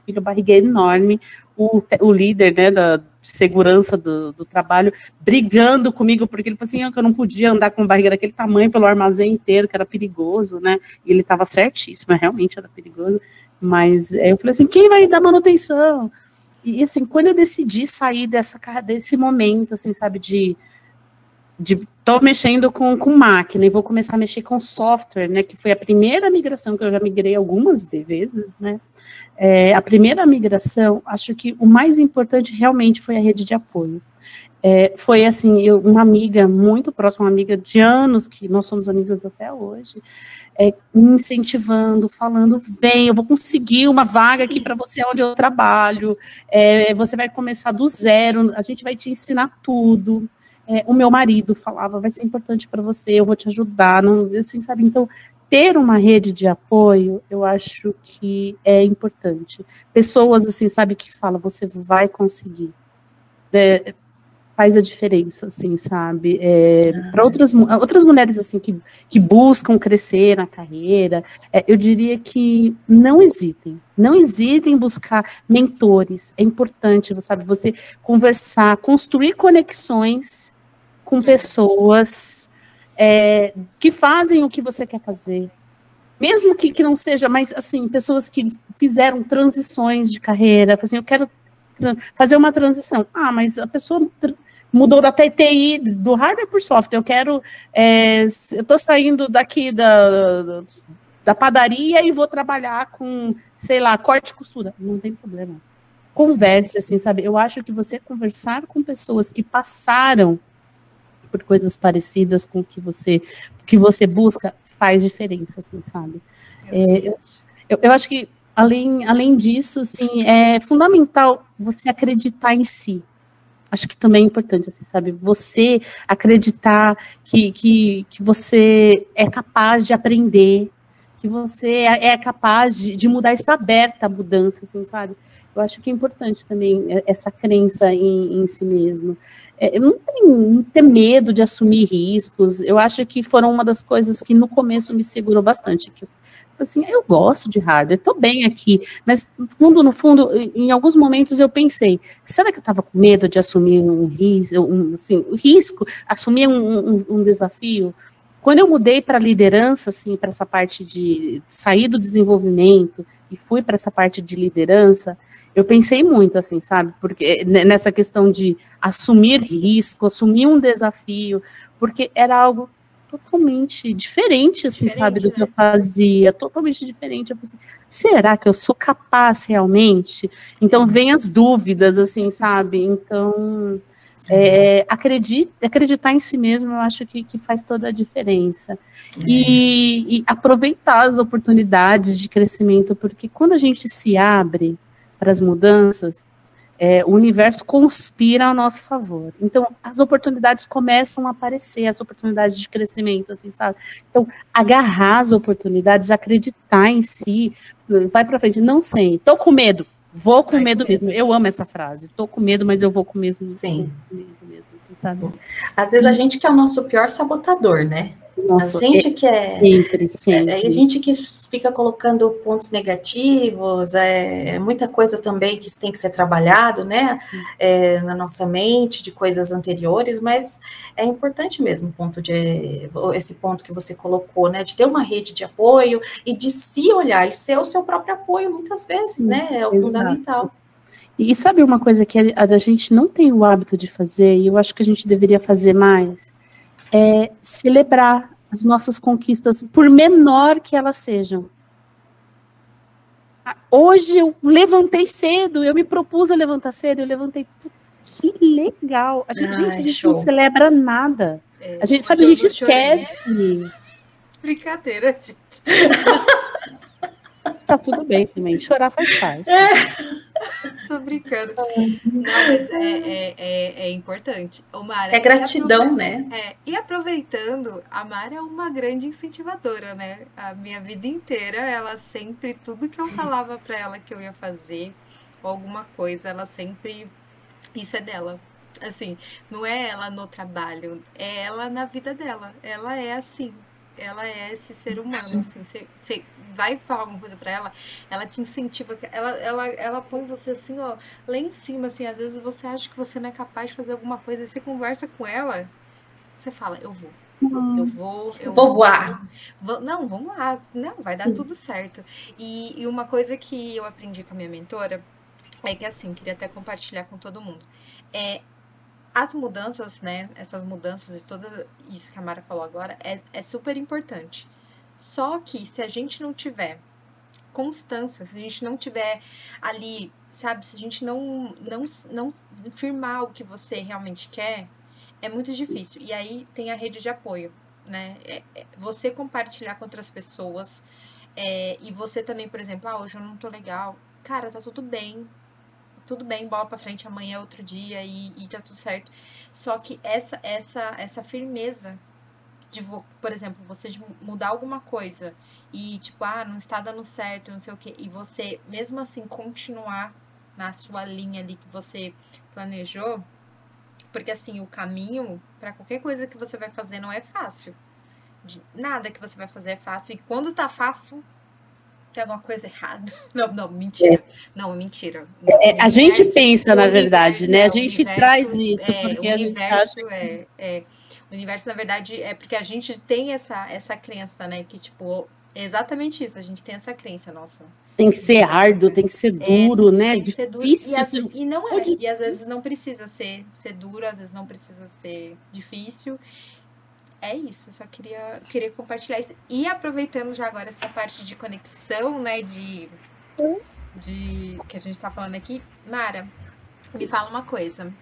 filho, a barriga enorme, o líder, né, de segurança do trabalho, brigando comigo, porque ele falou assim, que eu não podia andar com barriga daquele tamanho pelo armazém inteiro, que era perigoso, né, e ele estava certíssimo, realmente era perigoso, mas eu falei assim, quem vai dar manutenção? E assim, quando eu decidi sair desse momento, assim, sabe, tô mexendo com máquina e vou começar a mexer com software, né, que foi a primeira migração que eu já migrei algumas vezes, né, a primeira migração, acho que o mais importante realmente foi a rede de apoio. Foi assim, uma amiga muito próxima, uma amiga de anos, que nós somos amigas até hoje, me incentivando, falando, vem, eu vou conseguir uma vaga aqui para você onde eu trabalho, você vai começar do zero, a gente vai te ensinar tudo. O meu marido falava, vai ser importante para você, eu vou te ajudar, não, assim, sabe, então, ter uma rede de apoio, eu acho que é importante. Pessoas, assim, sabe, que falam, você vai conseguir. Faz a diferença, assim, sabe? Para outras mulheres, assim, que buscam crescer na carreira, eu diria que não hesitem em buscar mentores. É importante, sabe, você conversar, construir conexões com pessoas que fazem o que você quer fazer. Mesmo que não seja, mas, assim, pessoas que fizeram transições de carreira, assim, eu quero fazer uma transição. Mas a pessoa mudou da TI, do hardware por software. Eu estou saindo daqui da padaria e vou trabalhar com, sei lá, corte e costura. Não tem problema. Converse, assim, sabe? Eu acho que você conversar com pessoas que passaram por coisas parecidas com o que você busca faz diferença, assim, sabe? Eu acho que, além disso, assim, é fundamental você acreditar em si. Acho que também é importante, assim, sabe, você acreditar que você é capaz de aprender, que você é capaz de mudar, está aberta à mudança, assim, sabe? Eu acho que é importante também essa crença em si mesmo. Não ter medo de assumir riscos. Eu acho que foram uma das coisas que no começo me segurou bastante, que assim, eu gosto de hardware, estou bem aqui, mas no fundo, em alguns momentos eu pensei, será que eu estava com medo de assumir um risco, assumir um desafio? Quando eu mudei para a liderança, assim, para essa parte de sair do desenvolvimento e fui para essa parte de liderança, eu pensei muito, assim, sabe, porque nessa questão de assumir risco, assumir um desafio, porque era algo totalmente diferente, assim, sabe, do que eu fazia, totalmente diferente. Eu falei assim, será que eu sou capaz realmente? Então, vem as dúvidas, assim, sabe? Então, acreditar em si mesmo, eu acho que faz toda a diferença. E aproveitar as oportunidades de crescimento, porque quando a gente se abre para as mudanças, o universo conspira a nosso favor. Então, as oportunidades começam a aparecer, as oportunidades de crescimento, assim, sabe? Então, agarrar as oportunidades, acreditar em si, vai para frente. Não sei, tô com medo, vou com medo mesmo. Eu amo essa frase, tô com medo, mas eu vou com mesmo. Sim. Com medo mesmo, assim, sabe? Às vezes a gente que é o nosso pior sabotador, né? Nossa, a gente que sempre. A gente que fica colocando pontos negativos, muita coisa também que tem que ser trabalhado, né, na nossa mente, de coisas anteriores, mas é importante mesmo esse ponto que você colocou, né, de ter uma rede de apoio e de se olhar e ser o seu próprio apoio muitas vezes, né, é o fundamental. E sabe uma coisa que a gente não tem o hábito de fazer, e eu acho que a gente deveria fazer mais? Celebrar as nossas conquistas, por menor que elas sejam. Hoje eu levantei cedo, eu me propus a levantar cedo, eu levantei, putz, que legal. A gente não celebra nada. A gente esquece. Brincadeira, gente. Tá tudo bem também, chorar faz parte. Tô brincando. Não, mas é importante. Mara, é gratidão, né? E aproveitando, a Mara é uma grande incentivadora, né? A minha vida inteira, ela sempre, tudo que eu falava pra ela que eu ia fazer, ou alguma coisa, ela sempre Isso é dela. Assim, não é ela no trabalho, é ela na vida dela. Ela é assim. Ela é esse ser humano, assim. Você vai falar alguma coisa pra ela, ela te incentiva, ela põe você assim, ó, lá em cima, assim. Às vezes você acha que você não é capaz de fazer alguma coisa, e você conversa com ela, você fala, eu vou. Eu Vou vou. voar. Não, vamos lá. Não, vai dar tudo certo. E uma coisa que eu aprendi com a minha mentora é que, assim, queria até compartilhar com todo mundo. É, as mudanças, né? Essas mudanças e tudo isso que a Mara falou agora é super importante. Só que se a gente não tiver constância, se a gente não tiver ali, sabe? Se a gente não firmar o que você realmente quer, é muito difícil. E aí tem a rede de apoio, né? Você compartilhar com outras pessoas. E você também, por exemplo, hoje eu não tô legal. Cara, tá tudo bem, bola pra frente, amanhã é outro dia e tá tudo certo. Só que essa firmeza de, por exemplo, você de mudar alguma coisa e, tipo, não está dando certo, não sei o quê, e você, mesmo assim, continuar na sua linha ali que você planejou, porque, assim, o caminho para qualquer coisa que você vai fazer não é fácil. Nada que você vai fazer é fácil, e quando tá fácil, tem alguma coisa errada. Não, mentira. Não, mentira. A gente pensa, na verdade, né? A gente traz isso, porque a gente acha o universo, na verdade, é porque a gente tem essa crença, né? Que, tipo, é exatamente isso. A gente tem essa crença, nossa. Tem que ser árduo, tem que ser duro, né? Tem que ser duro. Difícil. E não é. E às vezes não precisa ser duro, às vezes não precisa ser difícil. É isso, eu só queria compartilhar isso. E aproveitando já agora essa parte de conexão, né, de que a gente tá falando aqui, Mara, me fala uma coisa.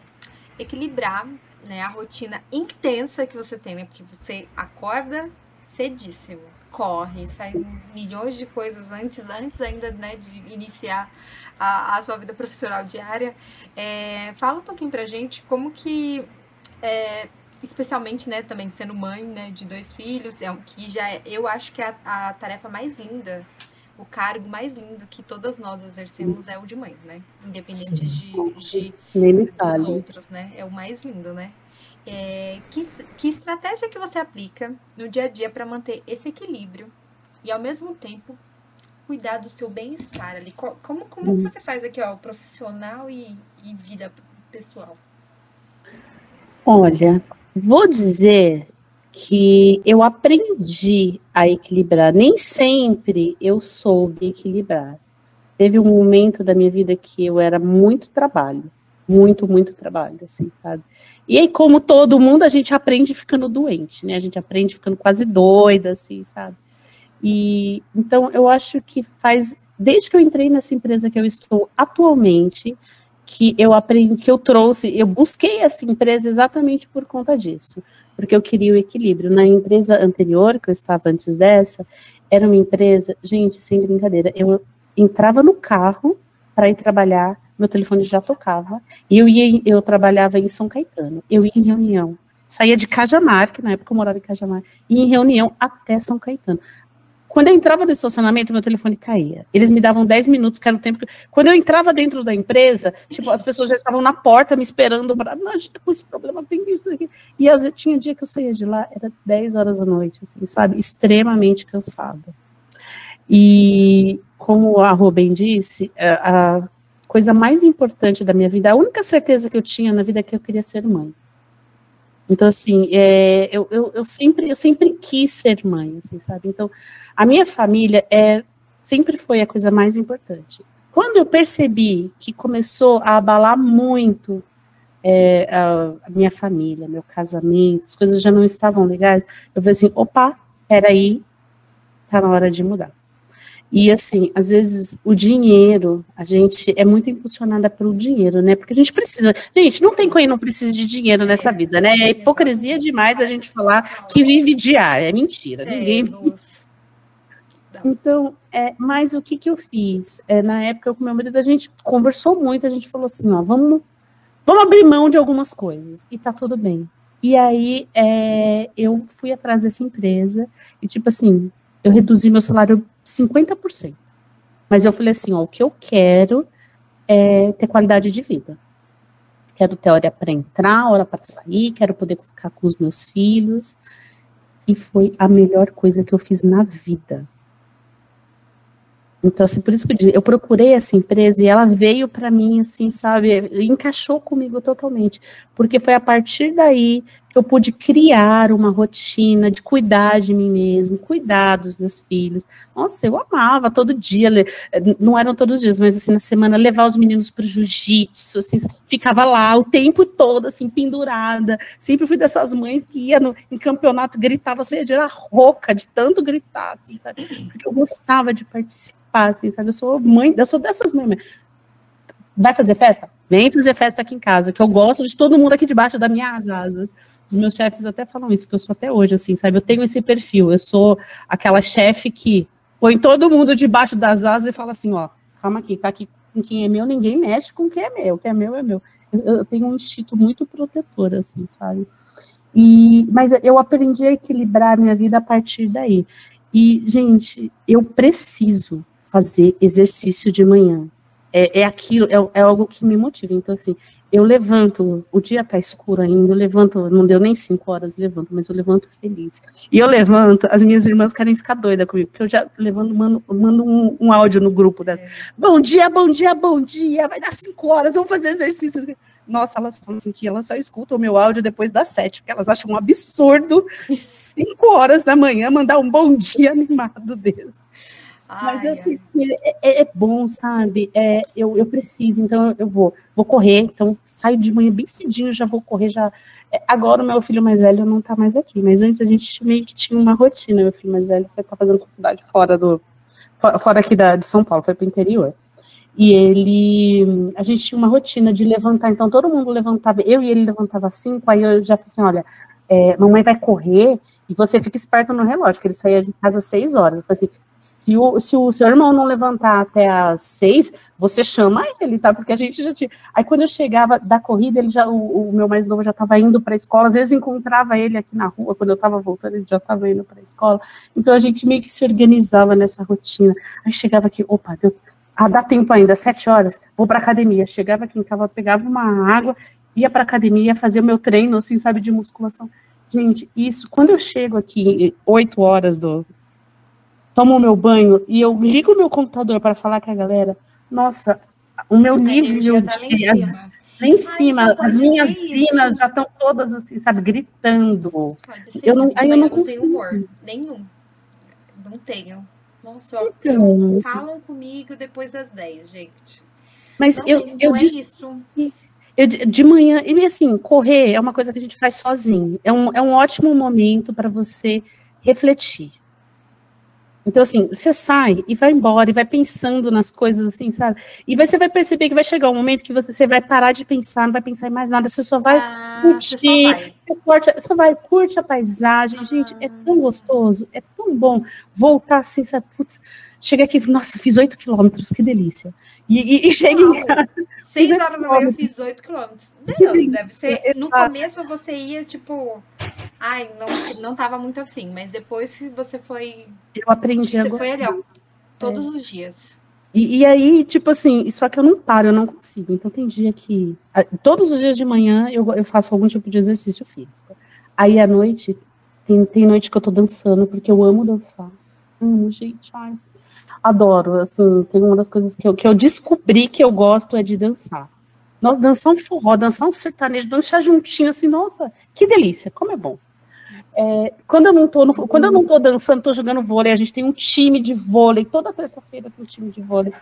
Equilibrar, né, a rotina intensa que você tem, né, porque você acorda cedíssimo, corre, faz milhões de coisas antes ainda, né, de iniciar a sua vida profissional diária. Fala um pouquinho pra gente como que... especialmente, né, também sendo mãe, né, de 2 filhos, que eu acho que é a tarefa mais linda, o cargo mais lindo que todas nós exercemos é o de mãe, né, independente dos outros, né, é o mais lindo, né. Que estratégia que você aplica no dia a dia para manter esse equilíbrio e, ao mesmo tempo, cuidar do seu bem-estar ali? Como você faz aqui, ó, profissional e vida pessoal? Olha, vou dizer que eu aprendi a equilibrar. Nem sempre eu soube equilibrar. Teve um momento da minha vida que eu era muito trabalho. Muito, muito trabalho, assim, sabe? E aí, como todo mundo, a gente aprende ficando doente, né? A gente aprende ficando quase doida, assim, sabe? E então, eu acho que desde que eu entrei nessa empresa que eu estou atualmente, que eu aprendi, que eu busquei essa empresa exatamente por conta disso, porque eu queria o equilíbrio. Na empresa anterior, que eu estava antes dessa, era uma empresa, gente, sem brincadeira, eu entrava no carro para ir trabalhar, meu telefone já tocava, e eu trabalhava em São Caetano, eu ia em reunião, saía de Cajamar, que na época eu morava em Cajamar, ia em reunião até São Caetano. Quando eu entrava no estacionamento, meu telefone caía. Eles me davam 10 minutos, que era o tempo que... Quando eu entrava dentro da empresa, tipo, as pessoas já estavam na porta me esperando. Não, a gente tá com esse problema, tem isso aqui. E às vezes tinha dia que eu saía de lá, era 10 horas da noite, assim, sabe? Extremamente cansada. E, como a Rô bem disse, a coisa mais importante da minha vida, a única certeza que eu tinha na vida é que eu queria ser mãe. Então, assim, eu sempre quis ser mãe, assim, sabe? Então, a minha família sempre foi a coisa mais importante. Quando eu percebi que começou a abalar muito a minha família, meu casamento, as coisas já não estavam legais, eu falei assim, opa, peraí, tá na hora de mudar. E, assim, às vezes, o dinheiro, a gente é muito impulsionada pelo dinheiro, né? Porque a gente precisa... Gente, não tem quem não precise de dinheiro nessa vida, né? É hipocrisia demais a gente falar que vive de ar. É mentira. Ninguém... Então, mas o que eu fiz? Na época, com meu marido, a gente conversou muito, a gente falou assim, ó, vamos abrir mão de algumas coisas, e tá tudo bem. E aí, eu fui atrás dessa empresa, e tipo assim, eu reduzi meu salário 50%. Mas eu falei assim, ó, o que eu quero é ter qualidade de vida. quero ter hora para entrar, hora para sair, quero poder ficar com os meus filhos. E foi a melhor coisa que eu fiz na vida. Então, assim, por isso que eu digo, eu procurei essa empresa e ela veio para mim, assim, sabe, encaixou comigo totalmente, porque foi a partir daí que eu pude criar uma rotina de cuidar de mim mesmo, cuidar dos meus filhos. Nossa, eu amava todo dia, não eram todos os dias, mas assim, na semana, levar os meninos para o jiu-jitsu, assim, ficava lá o tempo todo, assim, pendurada. Sempre fui dessas mães que ia em campeonato, gritava, você ia girar rouca de tanto gritar, assim, sabe, porque eu gostava de participar. Assim, sabe? Eu sou dessas mães. Vai fazer festa? Vem fazer festa aqui em casa, que eu gosto de todo mundo aqui debaixo das minhas asas. Os meus chefes até falam isso, que eu sou até hoje, assim, sabe? Eu tenho esse perfil, eu sou aquela chefe que põe todo mundo debaixo das asas e fala assim, ó, calma aqui, tá aqui com quem é meu, ninguém mexe com quem é meu, o que é meu é meu. Eu tenho um instinto muito protetor, assim, sabe? Mas eu aprendi a equilibrar a minha vida a partir daí. E, gente, eu preciso fazer exercício de manhã. Aquilo, é algo que me motiva. Então, assim, eu levanto, o dia tá escuro ainda, eu levanto, não deu nem 5 horas, levanto, mas eu levanto feliz. E eu levanto, as minhas irmãs querem ficar doidas comigo, porque eu já levanto, mando um áudio no grupo dela. Bom dia, bom dia, bom dia, vai dar 5 horas, vamos fazer exercício. Nossa, elas falam assim que elas só escutam o meu áudio depois das 7, porque elas acham um absurdo 5 horas da manhã mandar um bom dia animado desse. Mas é bom, sabe? Eu preciso, então eu vou correr, então saio de manhã bem cedinho, já vou correr, já. Agora o meu filho mais velho não tá mais aqui, mas antes a gente meio que tinha uma rotina, meu filho mais velho tá fazendo faculdade fora aqui de São Paulo, foi pro interior. E a gente tinha uma rotina de levantar, então todo mundo levantava, eu e ele levantava 5, aí eu já falei assim, olha, mamãe vai correr e você fica esperto no relógio, que ele saía de casa às 6 horas. Eu falei assim, se o seu irmão não levantar até às 6, você chama ele, tá? Porque a gente já tinha... Aí quando eu chegava da corrida, o meu mais novo já estava indo para a escola, às vezes encontrava ele aqui na rua, quando eu estava voltando, ele já estava indo para a escola. Então a gente meio que se organizava nessa rotina. Aí chegava aqui, opa, dá tempo ainda, 7 horas, vou para academia. Chegava aqui em casa, pegava uma água, ia para academia, fazer o meu treino, assim, sabe, de musculação. Gente, isso, quando eu chego aqui, 8 horas tomo o meu banho e eu ligo o meu computador para falar com a galera, nossa, o meu nível tá lá em cima, as minhas sinas já estão todas assim, sabe, gritando. Pode ser, eu não consigo. Tenho humor nenhum, não tenho. Nossa, então, falam comigo depois das 10, gente. Mas eu disse isso. De manhã, e assim, correr é uma coisa que a gente faz sozinho. É um ótimo momento para você refletir. Então, assim, você sai e vai embora, e vai pensando nas coisas, assim, sabe? E você vai perceber que vai chegar um momento que você vai parar de pensar, não vai pensar em mais nada, você só vai curtir, curte a paisagem. Gente, é tão gostoso, é tão bom voltar assim, sabe? Putz, chega aqui, nossa, fiz 8 quilômetros, que delícia. E chega em casa. 6 horas da manhã eu fiz 8 quilômetros. Deve ser, no começo você ia, tipo, ai, não tava muito afim, mas depois que você foi... Eu aprendi a gostar. Você foi ali, ó, todos os dias. E aí, tipo assim, só que eu não paro, eu não consigo. Então tem dia que... Todos os dias de manhã eu faço algum tipo de exercício físico. Aí à noite, tem noite que eu tô dançando, porque eu amo dançar. Gente, ai... Adoro, assim, tem uma das coisas que eu descobri que eu gosto é de dançar. Nossa, dançar um forró, dançar um sertanejo, dançar juntinho, assim, nossa, que delícia, como é bom. Quando eu não tô dançando, tô jogando vôlei, a gente tem um time de vôlei, toda terça-feira tem um time de vôlei.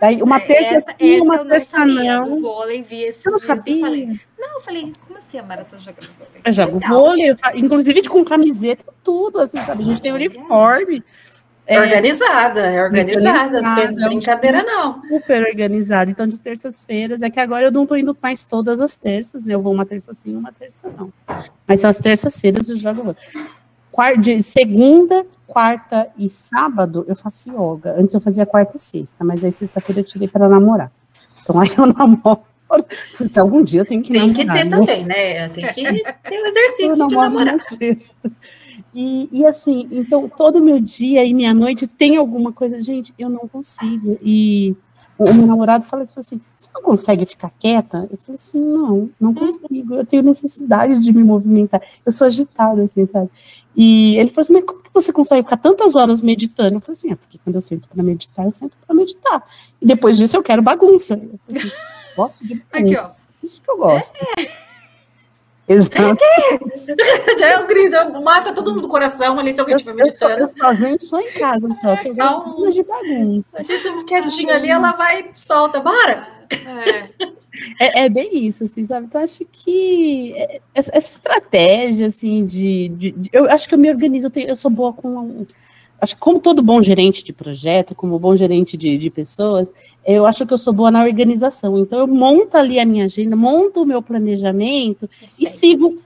Daí, uma terça sim, uma terça não. Do vôlei, vi esse. Eu não sabia. Eu falei, como assim a Mara tá jogando vôlei? Eu jogo vôlei, inclusive com camiseta, tudo, assim, sabe, a gente tem uniforme. É organizada, não tem brincadeira não. Super organizada, então de terças-feiras, é que agora eu não tô indo mais todas as terças, né, eu vou uma terça sim, uma terça não, mas as terças-feiras eu jogo. De segunda, quarta e sábado eu faço yoga, antes eu fazia quarta e sexta, mas aí sexta-feira eu tirei para namorar, então aí eu namoro, se algum dia eu tenho que namorar. Tem que ter também, né, tem que ter o exercício de namorar. E assim, então todo meu dia e minha noite tem alguma coisa, gente, eu não consigo, e o meu namorado falou assim, você não consegue ficar quieta? Eu falei assim, não consigo, eu tenho necessidade de me movimentar, eu sou agitada, assim, sabe? E ele falou assim, mas como que você consegue ficar tantas horas meditando? Eu falei assim, porque quando eu sento para meditar, eu sento para meditar. E depois disso eu quero bagunça. Eu falei assim, gosto de bagunça. Aqui, ó. Isso que eu gosto. Exato. Já é o Cris, já mata todo mundo do coração ali se alguém estiver meditando. Eu sozinho só em casa, só. Eu gosto de bagunça. A gente quietinho ali, ela vai e solta. Bora! É bem isso, assim, sabe? Então, acho que essa estratégia, assim, eu acho que eu me organizo, eu sou boa com... Acho que como todo bom gerente de projeto, como bom gerente de pessoas, eu acho que eu sou boa na organização. Então, eu monto ali a minha agenda, monto o meu planejamento e sigo,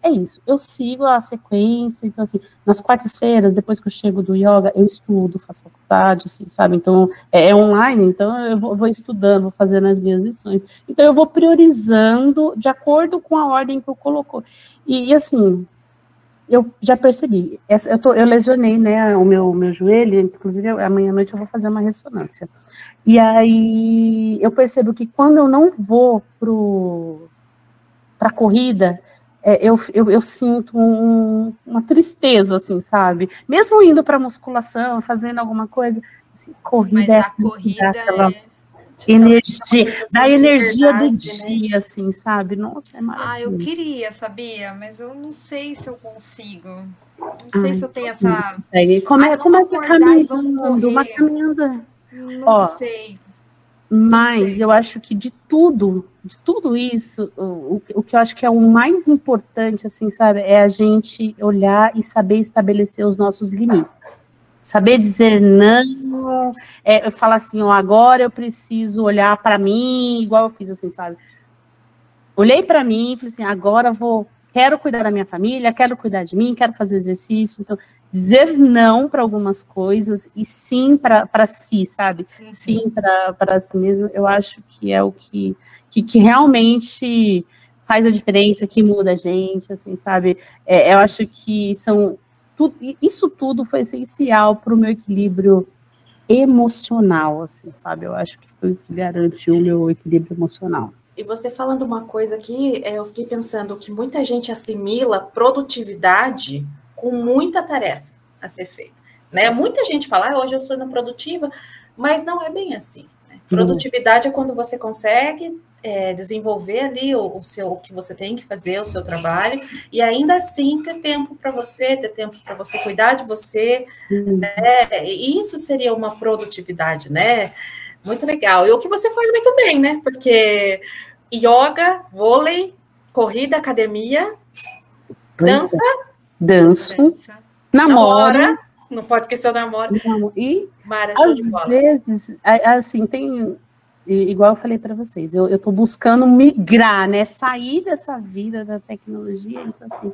é isso, eu sigo a sequência. Então, assim, nas quartas-feiras, depois que eu chego do yoga, eu estudo, faço faculdade, assim, sabe? Então, é online, então eu vou estudando, vou fazendo as minhas lições. Então, eu vou priorizando de acordo com a ordem que eu coloco. E assim... Eu já percebi, eu lesionei, né, o meu joelho, inclusive amanhã à noite eu vou fazer uma ressonância. E aí eu percebo que quando eu não vou para a corrida, eu sinto uma tristeza, assim, sabe? Mesmo indo para musculação, fazendo alguma coisa, assim, corrida. Mas a corrida energia, da energia do dia, né? Assim, sabe? Nossa, é maravilhoso. Eu queria, sabia? Mas eu não sei se eu consigo. Não sei se eu tenho essa... Consegue. Começa caminhando, uma caminhada. Não sei. Mas eu acho que de tudo isso, o que eu acho que é o mais importante, assim, sabe? É a gente olhar e saber estabelecer os nossos limites. Saber dizer não, eu falo assim, agora eu preciso olhar para mim, igual eu fiz assim, sabe? Olhei para mim e falei assim, agora quero cuidar da minha família, quero cuidar de mim, quero fazer exercício. Então, dizer não para algumas coisas e sim para si, sabe? Uhum. Sim para si mesmo, eu acho que é o que realmente faz a diferença, que muda a gente, assim, sabe? Eu acho que isso tudo foi essencial para o meu equilíbrio emocional, assim, sabe? Eu acho que foi o que garantiu o meu equilíbrio emocional. E você falando uma coisa aqui, eu fiquei pensando que muita gente assimila produtividade com muita tarefa a ser feita, né? Muita gente fala, hoje eu sou produtiva, mas não é bem assim, né? Produtividade é quando você consegue desenvolver ali o que você tem que fazer, o seu trabalho, e ainda assim ter tempo para você cuidar de você, né? E isso seria uma produtividade, né? Muito legal. E o que você faz muito bem, né? Porque yoga, vôlei, corrida, academia, danço, namoro. Não pode esquecer o namoro. E às vezes, assim, tem... Igual eu falei para vocês, eu estou buscando migrar, né, sair dessa vida da tecnologia, então assim,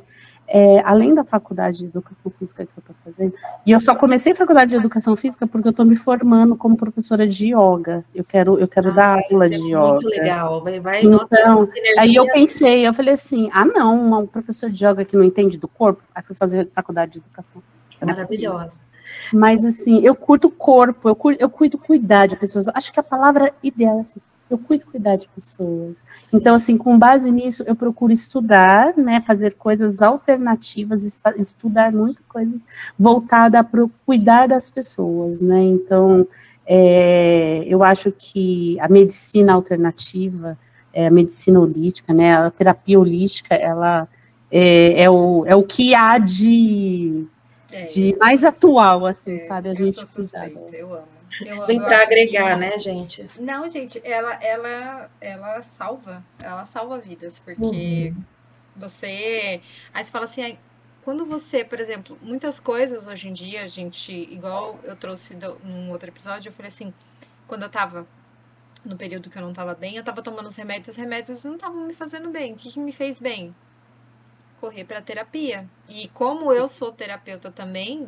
além da faculdade de educação física que eu estou fazendo, e eu só comecei a faculdade de educação física porque eu estou me formando como professora de yoga, eu quero dar aula de yoga. Muito legal, vai então, aí eu falei assim, não, um professor de yoga que não entende do corpo, aí fui fazer faculdade de educação física. Maravilhosa. Mas, assim, eu curto o corpo, eu cuido cuidar de pessoas. Acho que a palavra ideal é assim, eu cuido cuidar de pessoas. Sim. Então, assim, com base nisso, eu procuro estudar, né, fazer coisas alternativas, estudar muito coisas voltada para cuidar das pessoas, né. Então, eu acho que a medicina alternativa, a medicina holística, né, a terapia holística, ela é o que há de mais atual, assim, sabe? A gente suspeita, eu amo. Vem para agregar, né, gente? Não, gente, ela salva vidas, porque você... Aí você fala assim, quando você, por exemplo, muitas coisas hoje em dia, a gente, igual eu trouxe num outro episódio, eu falei assim, quando eu tava no período que eu não tava bem, eu tava tomando os remédios não estavam me fazendo bem. O que me fez bem? Correr para terapia. E como eu sou terapeuta também,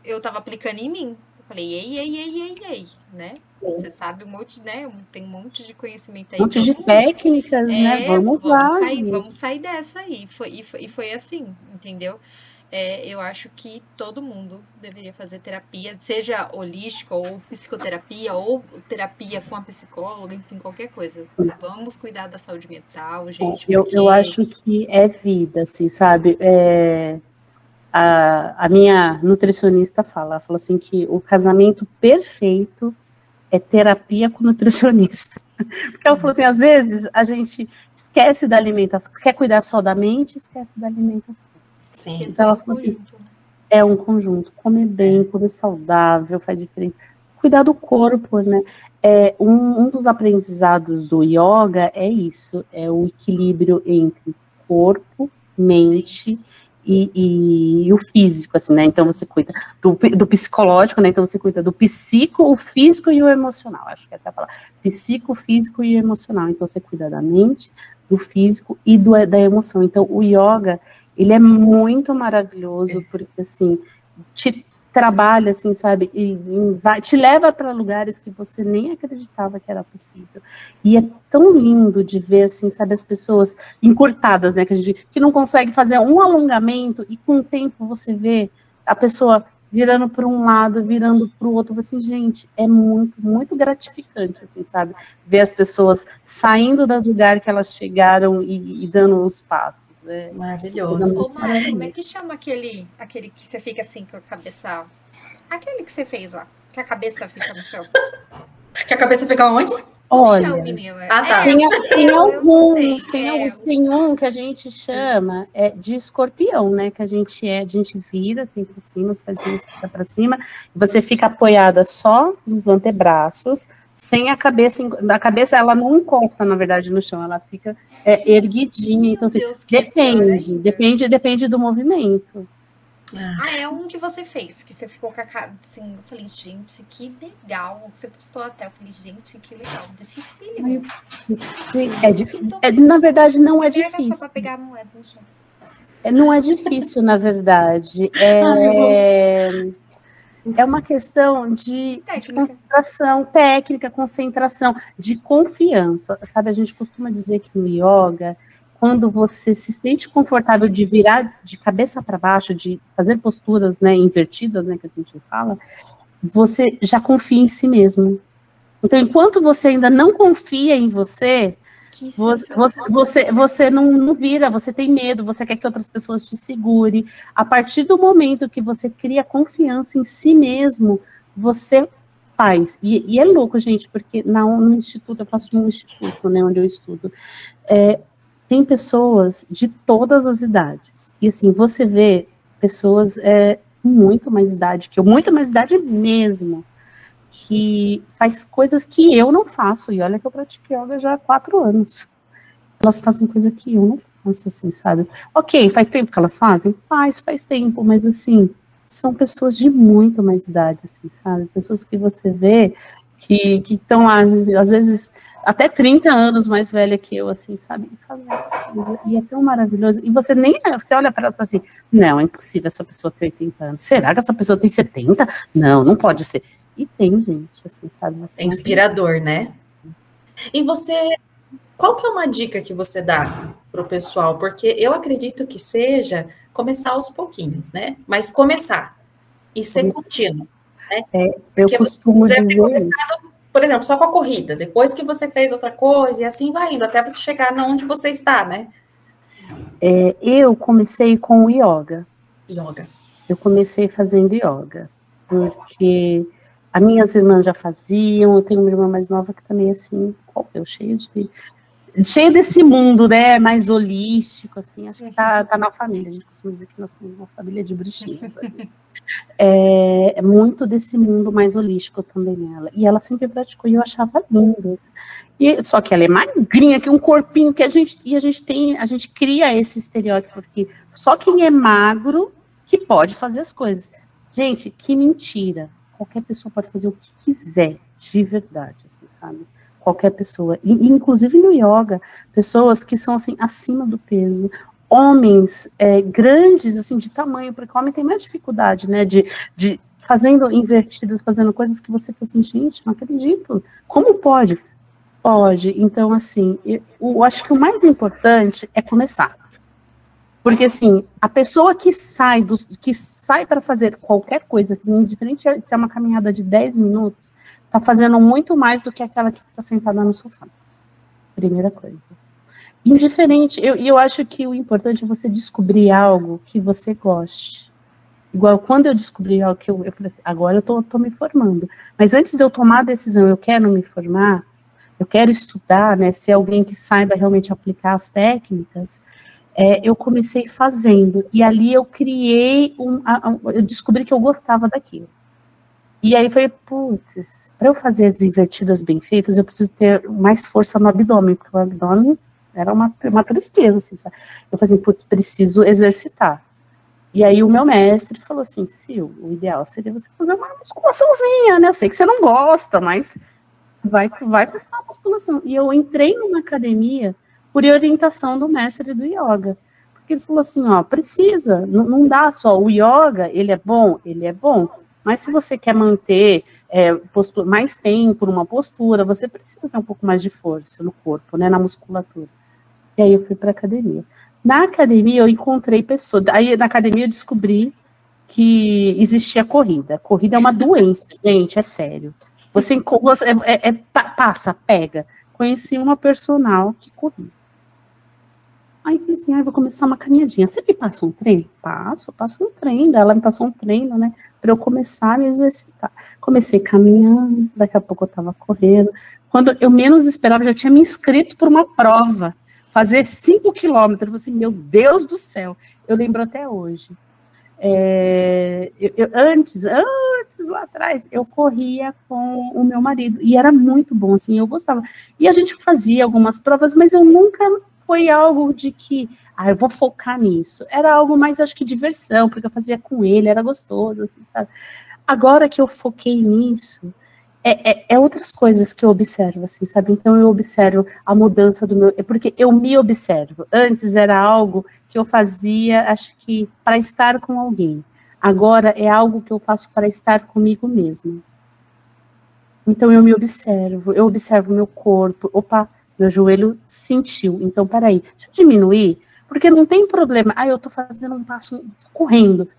eu tava aplicando em mim. Eu falei, ei, né? Você sabe um monte, né? Tem um monte de conhecimento aí. Um monte de técnicas, né? Vamos lá, vamos sair dessa aí. E foi assim, entendeu? eu acho que todo mundo deveria fazer terapia, seja holística ou psicoterapia ou terapia com a psicóloga, enfim, qualquer coisa. Vamos cuidar da saúde mental, gente. Eu acho que é vida, assim, sabe? A minha nutricionista fala assim que o casamento perfeito é terapia com nutricionista. Porque ela falou assim, às vezes a gente esquece da alimentação, quer cuidar só da mente, esquece da alimentação. Sim. Então ela falou assim, é um conjunto, comer bem, comer saudável, faz diferença. Cuidar do corpo, né? Um dos aprendizados do yoga é isso, é o equilíbrio entre corpo, mente e o físico, assim, né? Então você cuida do psicológico, né? Então você cuida do psico, o físico e o emocional. Acho que essa é a palavra. Psico, físico e emocional. Então você cuida da mente, do físico e da emoção. Então o yoga, ele é muito maravilhoso porque assim te trabalha, assim, sabe, te leva para lugares que você nem acreditava que era possível. E é tão lindo de ver, assim, sabe, as pessoas encurtadas, né, que não consegue fazer um alongamento e com o tempo você vê a pessoa virando para um lado, virando para o outro, assim, gente, é muito, muito gratificante, assim, sabe, ver as pessoas saindo do lugar que elas chegaram e dando os passos. Maravilhoso. Ô, Mari, como é que chama aquele que você fica assim com a cabeça... Aquele que você fez lá, que a cabeça fica no chão. Que a cabeça fica onde? Olha, chão, menina. Tá. Tem alguns, tem um que a gente chama de escorpião, né, que a gente vira assim para cima, os pezinhos ficam para cima, e você fica apoiada só nos antebraços, sem a cabeça ela não encosta, na verdade, no chão, ela fica erguidinha, então assim, depende do movimento. É um que você fez, que você ficou com a cara, assim, eu falei, gente, que legal, você postou até, eu falei, gente, que legal, dificílimo. É difícil, na verdade não é difícil. Só pra pegar a moeda no chão. Não é difícil, na verdade, é uma questão de concentração, técnica, concentração, de confiança, sabe, a gente costuma dizer que no yoga, quando você se sente confortável de virar de cabeça para baixo, de fazer posturas, né, invertidas, né, que a gente fala, você já confia em si mesmo. Então, enquanto você ainda não confia em você, você não vira, você tem medo, você quer que outras pessoas te segurem. A partir do momento que você cria confiança em si mesmo, você faz. E é louco, gente, porque no instituto, eu faço um instituto, né, onde eu estudo, tem pessoas de todas as idades. E assim, você vê pessoas com muito mais idade que eu, muito mais idade mesmo, que faz coisas que eu não faço. E olha que eu pratico yoga já há 4 anos. Elas fazem coisa que eu não faço, assim, sabe? Ok, faz tempo que elas fazem? Faz tempo, mas assim, são pessoas de muito mais idade, assim, sabe? Pessoas que você vê que estão lá, às vezes, até 30 anos mais velha que eu, assim, sabe? E é tão maravilhoso. E você olha para ela e fala assim, não, é impossível essa pessoa ter 80 anos. Será que essa pessoa tem 70? Não pode ser. E tem, gente, assim, sabe? É inspirador, né? E você, qual que é uma dica que você dá para o pessoal? Porque eu acredito que seja começar aos pouquinhos, né? Mas começar e ser contínuo. Né? Eu costumo dizer... Por exemplo, só com a corrida, depois que você fez outra coisa, e assim vai indo, até você chegar onde você está, né? Eu comecei com o yoga. Eu comecei fazendo yoga, porque as minhas irmãs já faziam, eu tenho uma irmã mais nova que também, assim, cheio desse mundo, né, mais holístico, assim, acho que tá na família, a gente costuma dizer que nós somos uma família de bruxinhas, assim. É muito desse mundo mais holístico também nela, e ela sempre praticou, e eu achava lindo, só que ela é magrinha, que um corpinho que a gente cria esse estereótipo, porque só quem é magro que pode fazer as coisas. Gente, que mentira, qualquer pessoa pode fazer o que quiser, de verdade, assim, sabe? Qualquer pessoa, e inclusive no yoga, pessoas que são, assim, acima do peso, homens grandes, assim, de tamanho, porque o homem tem mais dificuldade, né, de fazendo invertidas, fazendo coisas que você fala assim, gente, não acredito, como pode? Pode, então, assim, eu acho que o mais importante é começar. Porque, assim, a pessoa que sai para fazer qualquer coisa, indiferente se é uma caminhada de 10 minutos, está fazendo muito mais do que aquela que está sentada no sofá. Primeira coisa. Indiferente, eu acho que o importante é você descobrir algo que você goste. Igual quando eu descobri algo que eu falei assim, agora eu tô me formando. Mas antes de eu tomar a decisão, eu quero me formar, eu quero estudar, né, ser alguém que saiba realmente aplicar as técnicas, eu comecei fazendo. E ali eu criei, eu descobri que eu gostava daquilo. E aí foi, putz, para eu fazer as invertidas bem feitas, eu preciso ter mais força no abdômen, porque o abdômen era uma tristeza, assim, sabe? Eu falei, putz, preciso exercitar. E aí o meu mestre falou assim, Sil, o ideal seria você fazer uma musculaçãozinha, né? Eu sei que você não gosta, mas vai fazer uma musculação. E eu entrei numa academia por orientação do mestre do yoga. Porque ele falou assim, ó, precisa, não dá só, o yoga, ele é bom, mas se você quer manter mais tempo numa postura, você precisa ter um pouco mais de força no corpo, né, na musculatura. E aí eu fui para academia. Na academia eu encontrei pessoas, aí na academia eu descobri que existia corrida. Corrida é uma doença, gente, é sério. Você pega. Conheci uma personal que corria. Aí falei assim, vou começar uma caminhadinha. Você me passa um treino? Passo um treino. Ela me passou um treino, né, para eu começar a me exercitar. Comecei caminhando, daqui a pouco eu estava correndo. Quando eu menos esperava, já tinha me inscrito por uma prova. Fazer 5 quilômetros, assim, meu Deus do céu, eu lembro até hoje. Antes, lá atrás, eu corria com o meu marido, e era muito bom, assim, eu gostava. E a gente fazia algumas provas, mas eu nunca foi algo de que, eu vou focar nisso. Era algo mais, acho que, diversão, porque eu fazia com ele, era gostoso, assim, sabe? Agora que eu foquei nisso, outras coisas que eu observo, assim, sabe? Então, eu observo a mudança do meu... Porque eu me observo. Antes era algo que eu fazia, acho que, para estar com alguém. Agora é algo que eu faço para estar comigo mesma. Então, eu me observo. Eu observo meu corpo. Opa, meu joelho sentiu. Então, peraí, deixa eu diminuir. Porque não tem problema. Eu tô fazendo um passo correndo.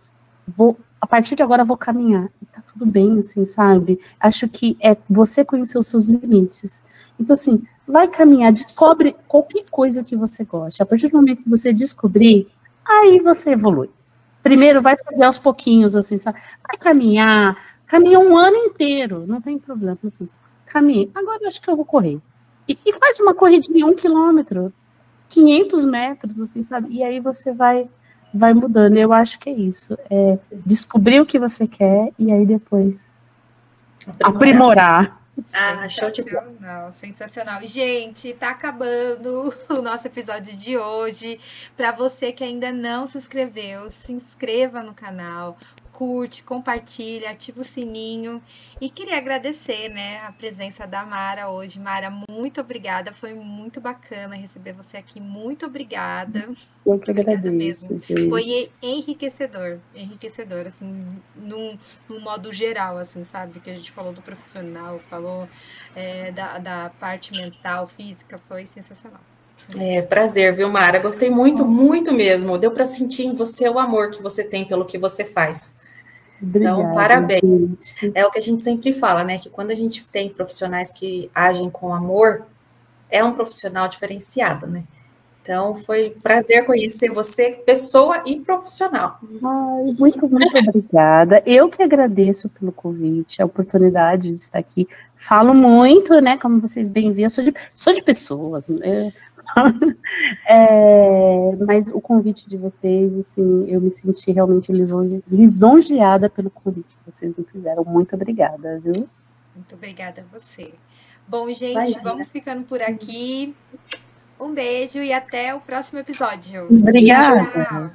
A partir de agora, vou caminhar. Tá tudo bem, assim, sabe? Acho que é você conhecer os seus limites. Então, assim, vai caminhar, descobre qualquer coisa que você goste. A partir do momento que você descobrir, aí você evolui. Primeiro, vai fazer aos pouquinhos, assim, sabe? Vai caminha um ano inteiro, não tem problema, assim, caminha. Agora, eu acho que eu vou correr. E faz uma corridinha, 1 quilômetro, 500 metros, assim, sabe? E aí você vai mudando. Eu acho que é isso. Descobrir o que você quer e aí depois aprimorar. Show de bola. Sensacional. E, gente, tá acabando o nosso episódio de hoje. Para você que ainda não se inscreveu, se inscreva no canal, curte, compartilha, ativa o sininho. E queria agradecer, né, a presença da Mara hoje. Mara, muito obrigada. Foi muito bacana receber você aqui. Muito obrigada. Eu que agradeço, mesmo. Gente. Foi enriquecedor, assim, num modo geral, assim, sabe? Que a gente falou do profissional, falou da parte mental, física, foi sensacional. Prazer, viu, Mara? Gostei muito, muito mesmo. Deu para sentir em você o amor que você tem pelo que você faz. Obrigada, então, parabéns. Gente. É o que a gente sempre fala, né? Que quando a gente tem profissionais que agem com amor, é um profissional diferenciado, né? Então, foi um prazer conhecer você, pessoa e profissional. Muito, muito obrigada. Eu que agradeço pelo convite, a oportunidade de estar aqui. Falo muito, né? Como vocês bem viram, sou de pessoas, né? Mas o convite de vocês, assim, eu me senti realmente lisonjeada pelo convite que vocês me fizeram. Muito obrigada, viu? Muito obrigada a você. Bom, gente, vamos ficando por aqui. Um beijo e até o próximo episódio. Obrigada. Tchau.